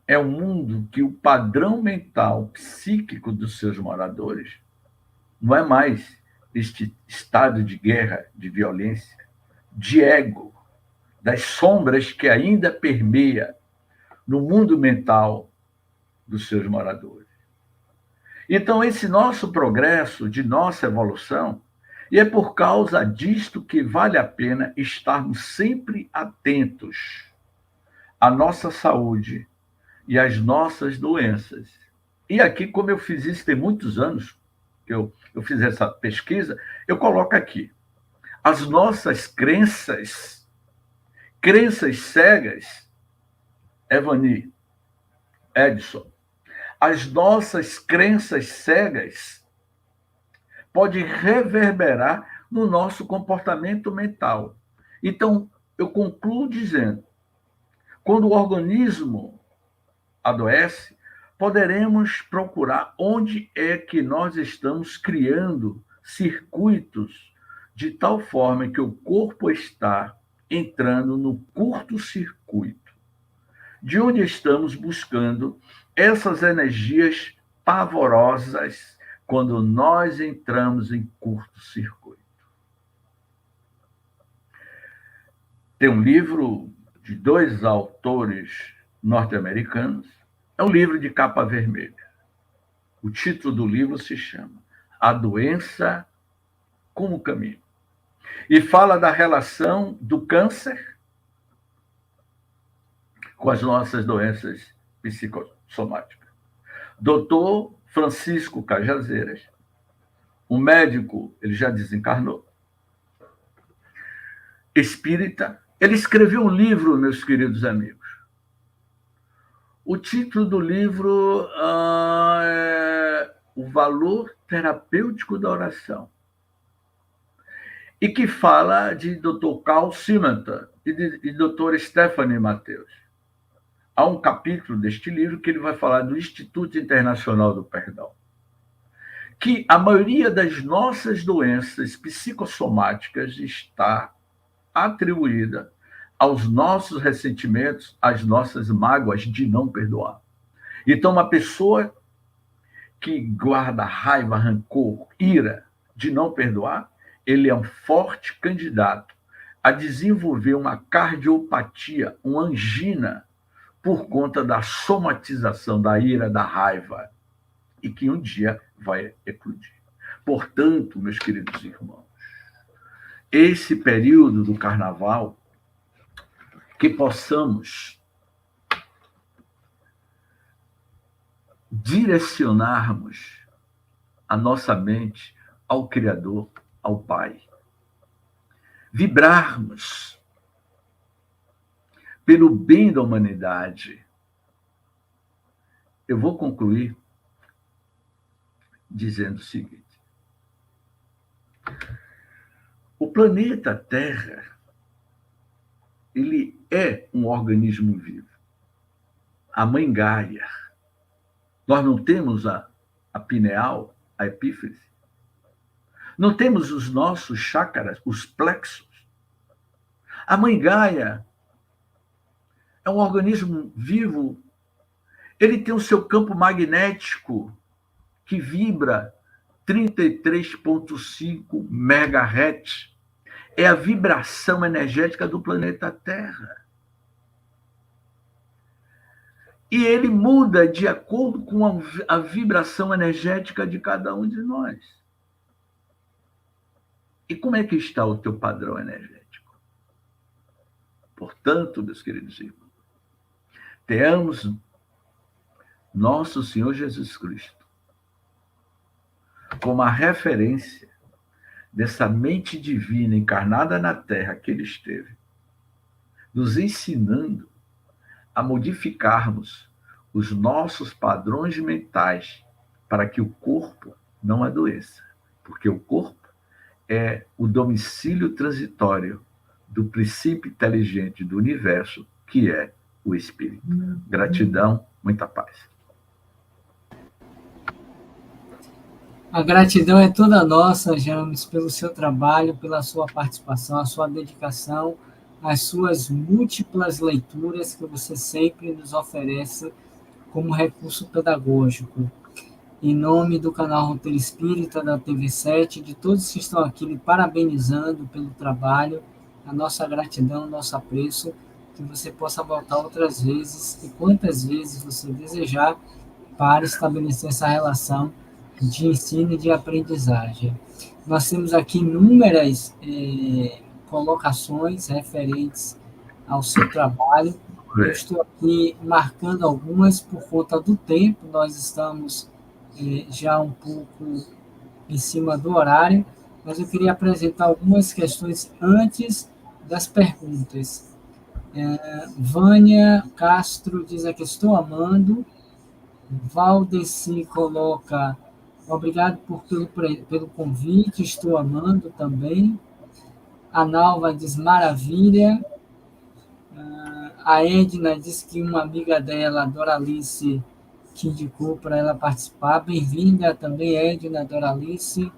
é um mundo que o padrão mental psíquico dos seus moradores não é mais este estado de guerra, de violência, de ego, das sombras que ainda permeia no mundo mental dos seus moradores. Então, esse nosso progresso, de nossa evolução, e é por causa disto que vale a pena estarmos sempre atentos à nossa saúde e às nossas doenças. E aqui, como eu fiz isso tem muitos anos, eu fiz essa pesquisa, eu coloco aqui. As nossas crenças cegas, Evani, Edson, as nossas crenças cegas podem reverberar no nosso comportamento mental. Então, eu concluo dizendo, quando o organismo adoece, poderemos procurar onde é que nós estamos criando circuitos de tal forma que o corpo está entrando no curto-circuito, de onde estamos buscando essas energias pavorosas quando nós entramos em curto-circuito. Tem um livro de 2 autores norte-americanos, é um livro de capa vermelha. O título do livro se chama A Doença como Caminho. E fala da relação do câncer com as nossas doenças psicossomáticas. Doutor Francisco Cajazeiras, um médico, ele já desencarnou, espírita, ele escreveu um livro, meus queridos amigos. O título do livro é O Valor Terapêutico da Oração. E que fala de Dr. Carl Simonton e de Dr. Stephanie Mateus. Há um capítulo deste livro que ele vai falar do Instituto Internacional do Perdão. Que a maioria das nossas doenças psicossomáticas está atribuída aos nossos ressentimentos, às nossas mágoas de não perdoar. Então, uma pessoa que guarda raiva, rancor, ira de não perdoar, ele é um forte candidato a desenvolver uma cardiopatia, uma angina, por conta da somatização da ira, da raiva, e que um dia vai eclodir. Portanto, meus queridos irmãos, esse período do carnaval, que possamos direcionarmos a nossa mente ao Criador, ao Pai. Vibrarmos pelo bem da humanidade. Eu vou concluir dizendo o seguinte. O planeta Terra, ele é um organismo vivo. A Mãe Gaia. Nós não temos a pineal, a epífise. Não temos os nossos chakras, os plexos. A Mãe Gaia é um organismo vivo. Ele tem o seu campo magnético que vibra 33,5 MHz. É a vibração energética do planeta Terra. E ele muda de acordo com a vibração energética de cada um de nós. E como é que está o teu padrão energético? Portanto, meus queridos irmãos, tenhamos nosso Senhor Jesus Cristo como a referência dessa mente divina encarnada na Terra que ele esteve, nos ensinando a modificarmos os nossos padrões mentais para que o corpo não adoeça, porque o corpo é o domicílio transitório do princípio inteligente do universo, que é o Espírito. Gratidão, muita paz. A gratidão é toda nossa, James, pelo seu trabalho, pela sua participação, a sua dedicação, as suas múltiplas leituras que você sempre nos oferece como recurso pedagógico. Em nome do canal Roteiro Espírita, da TV7, de todos que estão aqui lhe parabenizando pelo trabalho, a nossa gratidão, o nosso apreço, que você possa voltar outras vezes e quantas vezes você desejar para estabelecer essa relação de ensino e de aprendizagem. Nós temos aqui inúmeras colocações referentes ao seu trabalho. Eu estou aqui marcando algumas por conta do tempo, nós estamos já um pouco em cima do horário, mas eu queria apresentar algumas questões antes das perguntas. Vânia Castro diz aqui, estou amando. Valdeci coloca, obrigado pelo convite, estou amando também. A Nalva diz, maravilha. A Edna diz que uma amiga dela, a Doralice, que indicou para ela participar. Bem-vinda também, Edna, Doralice.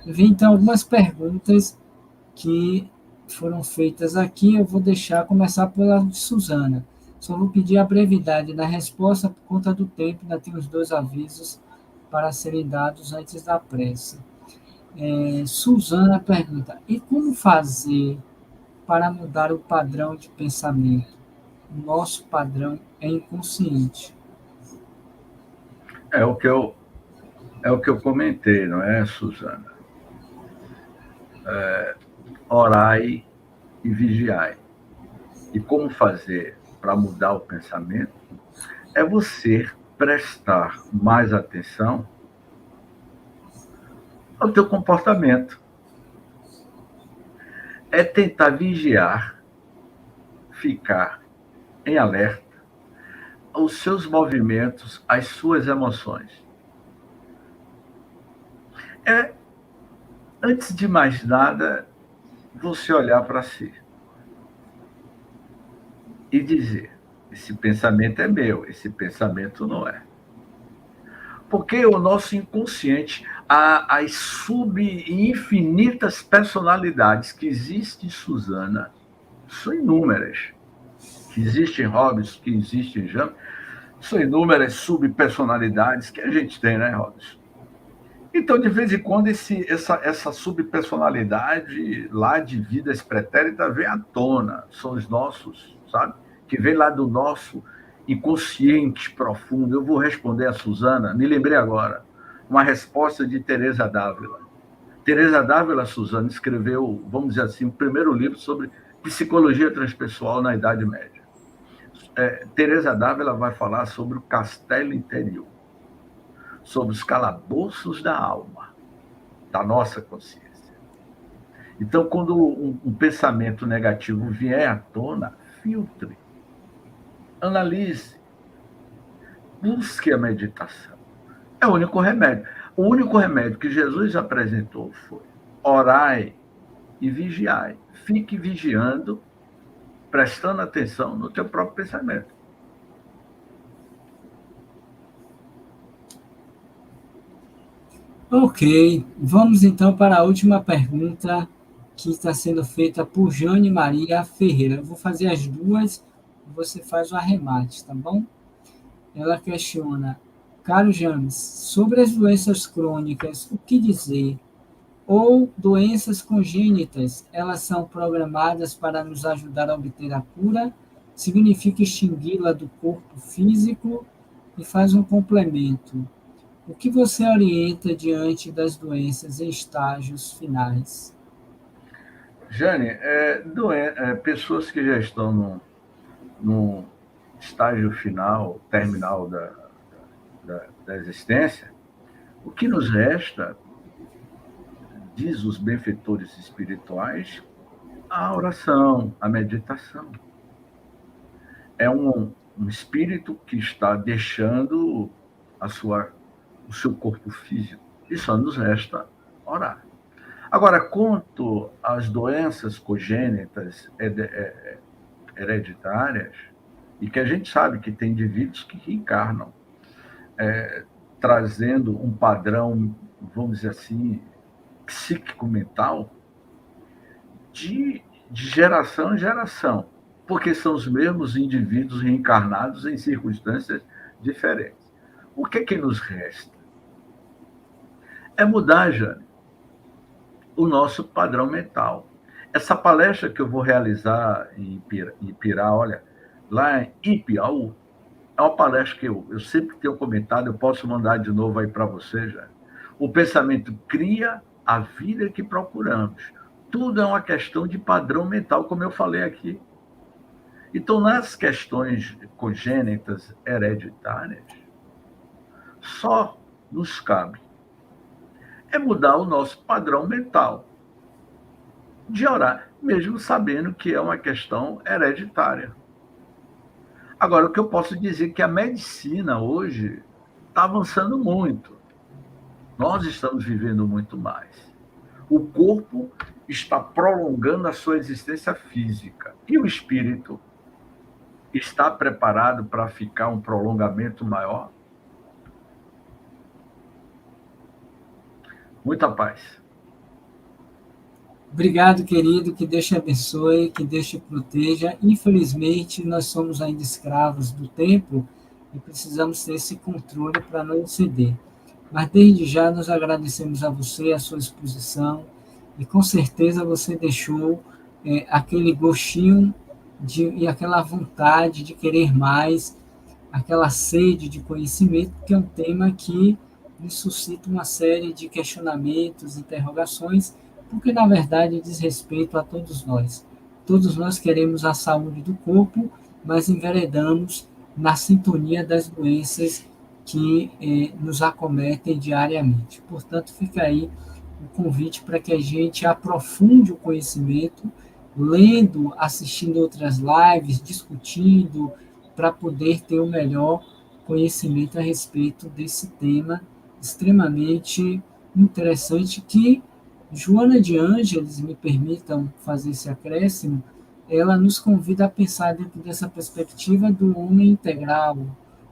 Vi, então, algumas perguntas que foram feitas aqui. Eu vou começar pela de Suzana. Só vou pedir a brevidade da resposta por conta do tempo. Ainda tem os 2 avisos para serem dados antes da prece. Suzana pergunta, e como fazer para mudar o padrão de pensamento? O nosso padrão é inconsciente. É o que eu comentei, não é, Suzana? Orai e vigiai. E como fazer para mudar o pensamento? É você prestar mais atenção ao teu comportamento. É tentar vigiar, ficar em alerta aos seus movimentos, às suas emoções. Antes de mais nada, você olhar para si e dizer, esse pensamento é meu, esse pensamento não é. Porque o nosso inconsciente, as infinitas personalidades que existem em Suzana, são inúmeras. Que existem Robson, que existem Jean, são inúmeras subpersonalidades que a gente tem, né, Robson? Então, de vez em quando, essa subpersonalidade lá de vidas pretéritas vem à tona. São os nossos, sabe? Que vem lá do nosso inconsciente profundo. Eu vou responder a Suzana, me lembrei agora, uma resposta de Teresa d'Ávila. Teresa d'Ávila, Suzana, escreveu, vamos dizer assim, o primeiro livro sobre psicologia transpessoal na Idade Média. Teresa d'Ávila vai falar sobre o castelo interior, sobre os calabouços da alma, da nossa consciência. Então, quando um pensamento negativo vier à tona, filtre, analise, busque a meditação. É o único remédio. O único remédio que Jesus apresentou foi orai e vigiai. Fique vigiando, prestando atenção no teu próprio pensamento. Ok, vamos então para a última pergunta que está sendo feita por Jane Maria Ferreira. Eu vou fazer as duas, você faz o arremate, tá bom? Ela questiona, caro James, sobre as doenças crônicas, o que dizer? Ou doenças congênitas, elas são programadas para nos ajudar a obter a cura? Significa extingui-la do corpo físico? E faz um complemento. O que você orienta diante das doenças em estágios finais? Jane, pessoas que já estão no estágio final, terminal da existência, o que nos resta, diz os benfeitores espirituais, a oração, a meditação. É um espírito que está deixando o seu corpo físico, e só nos resta orar. Agora, quanto às doenças congênitas hereditárias, e que a gente sabe que tem indivíduos que reencarnam, trazendo um padrão, vamos dizer assim, psíquico-mental, de geração em geração, porque são os mesmos indivíduos reencarnados em circunstâncias diferentes. O que nos resta? É mudar, Jane, o nosso padrão mental. Essa palestra que eu vou realizar em Ipirá, olha, lá em Ipiaú, é uma palestra que eu sempre tenho comentado, eu posso mandar de novo aí para você já. O pensamento cria a vida que procuramos. Tudo é uma questão de padrão mental, como eu falei aqui. Então, nas questões congênitas hereditárias, só nos cabe mudar o nosso padrão mental de orar, mesmo sabendo que é uma questão hereditária. Agora, o que eu posso dizer é que a medicina hoje está avançando muito. Nós estamos vivendo muito mais. O corpo está prolongando a sua existência física. E o espírito está preparado para ficar um prolongamento maior? Muita paz. Obrigado, querido, que Deus te abençoe, que Deus te proteja. Infelizmente, nós somos ainda escravos do tempo e precisamos ter esse controle para não ceder. Mas desde já nós agradecemos a você, a sua exposição, e com certeza você deixou aquele gostinho e aquela vontade de querer mais, aquela sede de conhecimento, que é um tema que nos suscita uma série de questionamentos, interrogações, porque na verdade diz respeito a todos nós. Todos nós queremos a saúde do corpo, mas enveredamos na sintonia das doenças que nos acometem diariamente. Portanto, fica aí o convite para que a gente aprofunde o conhecimento, lendo, assistindo outras lives, discutindo, para poder ter o melhor conhecimento a respeito desse tema extremamente interessante que Joana de Ângeles, me permitam fazer esse acréscimo, ela nos convida a pensar dentro dessa perspectiva do homem integral,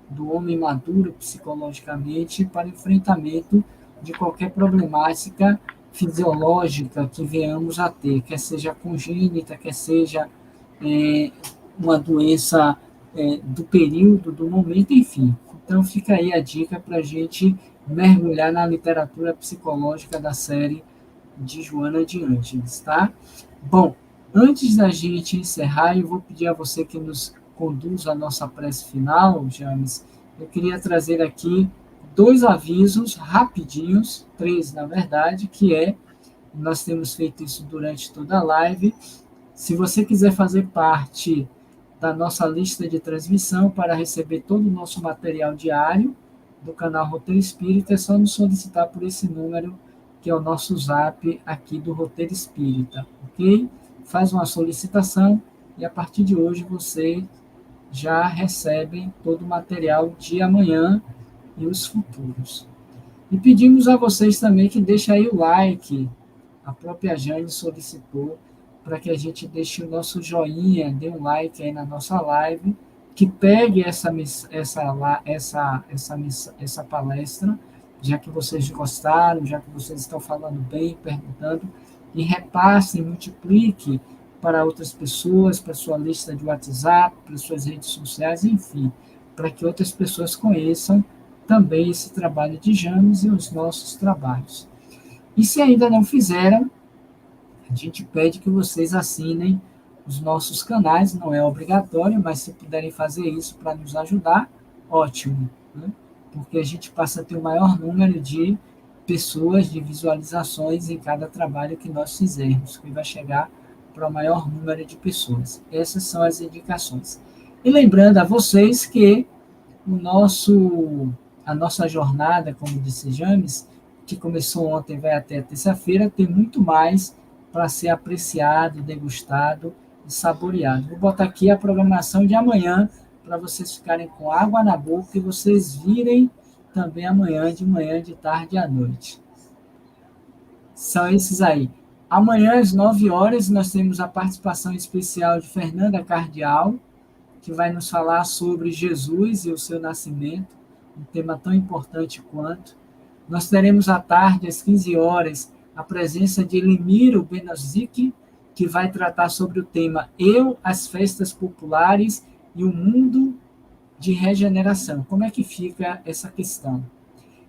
do homem maduro psicologicamente para enfrentamento de qualquer problemática fisiológica que venhamos a ter, quer seja congênita, quer seja uma doença do período, do momento, enfim. Então fica aí a dica para a gente mergulhar na literatura psicológica da série de Joana de Ângeles, tá? Bom, antes da gente encerrar, eu vou pedir a você que nos conduz a nossa prece final, James, eu queria trazer aqui 2 avisos rapidinhos, 3 na verdade, que nós temos feito isso durante toda a live. Se você quiser fazer parte da nossa lista de transmissão para receber todo o nosso material diário do canal Roteiro Espírita, é só nos solicitar por esse número, que é o nosso zap aqui do Roteiro Espírita, ok? Faz uma solicitação e a partir de hoje você já recebe todo o material de amanhã e os futuros. E pedimos a vocês também que deixem aí o like, a própria Jane solicitou, para que a gente deixe o nosso joinha, dê um like aí na nossa live, que pegue essa palestra, já que vocês gostaram, já que vocês estão falando bem, perguntando, e repasse, multiplique para outras pessoas, para sua lista de WhatsApp, para suas redes sociais, enfim, para que outras pessoas conheçam também esse trabalho de James e os nossos trabalhos. E se ainda não fizeram, a gente pede que vocês assinem os nossos canais, não é obrigatório, mas se puderem fazer isso para nos ajudar, ótimo, né? Porque a gente passa a ter o maior número de pessoas, de visualizações em cada trabalho que nós fizermos, que vai chegar para o maior número de pessoas. Essas são as indicações. E lembrando a vocês que a nossa jornada, como disse James, que começou ontem e vai até a terça-feira, tem muito mais para ser apreciado, degustado e saboreado. Vou botar aqui a programação de amanhã para vocês ficarem com água na boca e vocês virem também amanhã, de manhã, de tarde e à noite. São esses aí. Amanhã, às 9 horas, nós temos a participação especial de Fernanda Cardial, que vai nos falar sobre Jesus e o seu nascimento, um tema tão importante quanto. Nós teremos à tarde, às 15 horas, a presença de Elimiro Benozic, que vai tratar sobre o tema Eu, as festas populares e o mundo de regeneração. Como é que fica essa questão?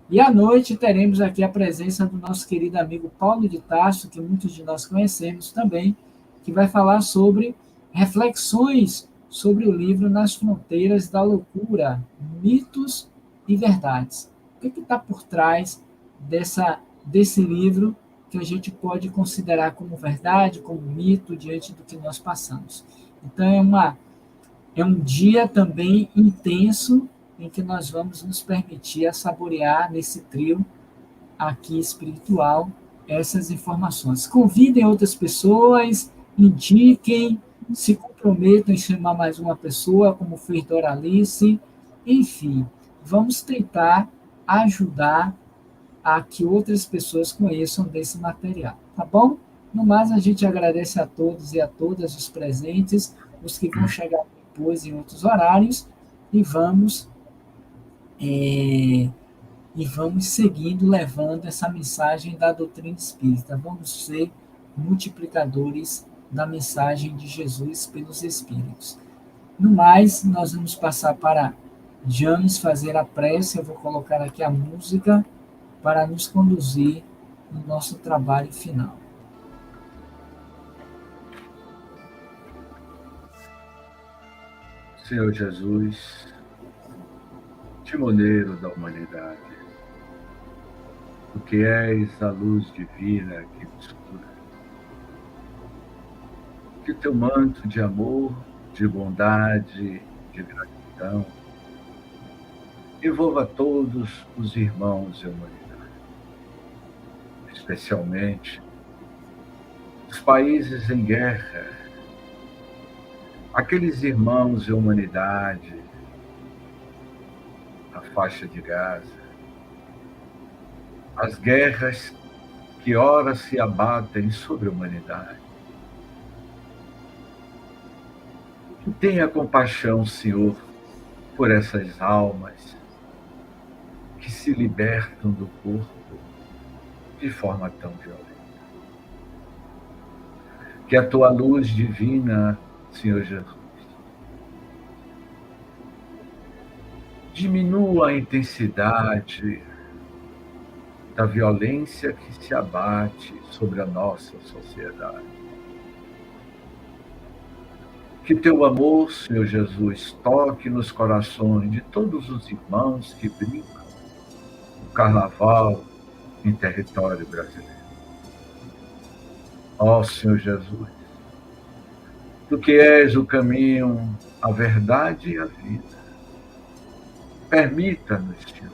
E à noite teremos aqui a presença do nosso querido amigo Paulo de Tarso, que muitos de nós conhecemos também, que vai falar sobre reflexões sobre o livro Nas Fronteiras da Loucura, Mitos e Verdades. O que está por trás desse livro que a gente pode considerar como verdade, como mito, diante do que nós passamos. Então, é um dia também intenso em que nós vamos nos permitir a saborear nesse trio aqui espiritual essas informações. Convidem outras pessoas, indiquem, se comprometam em chamar mais uma pessoa, como fez Doralice. Enfim, vamos tentar ajudar a que outras pessoas conheçam desse material, tá bom? No mais, a gente agradece a todos e a todas os presentes, os que vão chegar depois em outros horários, e vamos seguindo, levando essa mensagem da doutrina espírita. Vamos ser multiplicadores da mensagem de Jesus pelos Espíritos. No mais, nós vamos passar para James fazer a prece. Eu vou colocar aqui a música para nos conduzir no nosso trabalho final. Senhor Jesus, timoneiro da humanidade, tu que és a luz divina que nos cura, que teu manto de amor, de bondade, de gratidão, envolva todos os irmãos e a humanidade, especialmente os países em guerra, aqueles irmãos e a humanidade, a faixa de Gaza, as guerras que ora se abatem sobre a humanidade. Que tenha compaixão, Senhor, por essas almas que se libertam do corpo de forma tão violenta. Que a tua luz divina, Senhor Jesus, diminua a intensidade da violência que se abate sobre a nossa sociedade. Que teu amor, Senhor Jesus, toque nos corações de todos os irmãos que brincam no carnaval em território brasileiro. Ó Senhor Jesus, tu que és o caminho, a verdade e a vida, permita-nos, Senhor,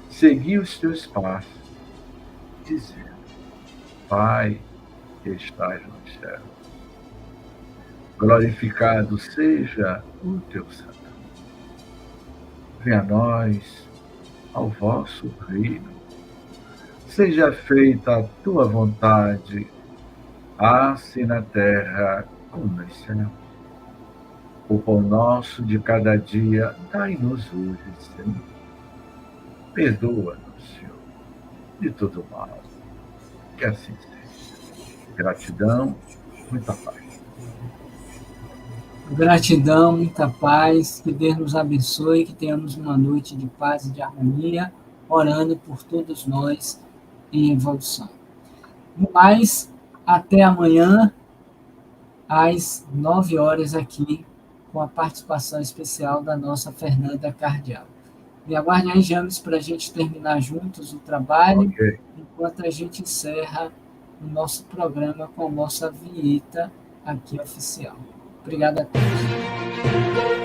seguir os teus passos, dizendo: Pai, que estás no céu, glorificado seja o teu santo nome. Venha a nós, ao vosso reino. Seja feita a tua vontade, assim na terra como no céu. O pão nosso de cada dia, dai-nos hoje, Senhor. Perdoa-nos, Senhor, de todo mal. Que assim seja. Gratidão, muita paz. Gratidão, muita paz, que Deus nos abençoe, que tenhamos uma noite de paz e de harmonia, orando por todos nós em evolução. No mais, até amanhã, às 9 horas aqui, com a participação especial da nossa Fernanda Cardial. Me aguarde aí, James, para a gente terminar juntos o trabalho, okay, enquanto a gente encerra o nosso programa com a nossa vinheta aqui oficial. Obrigado a todos.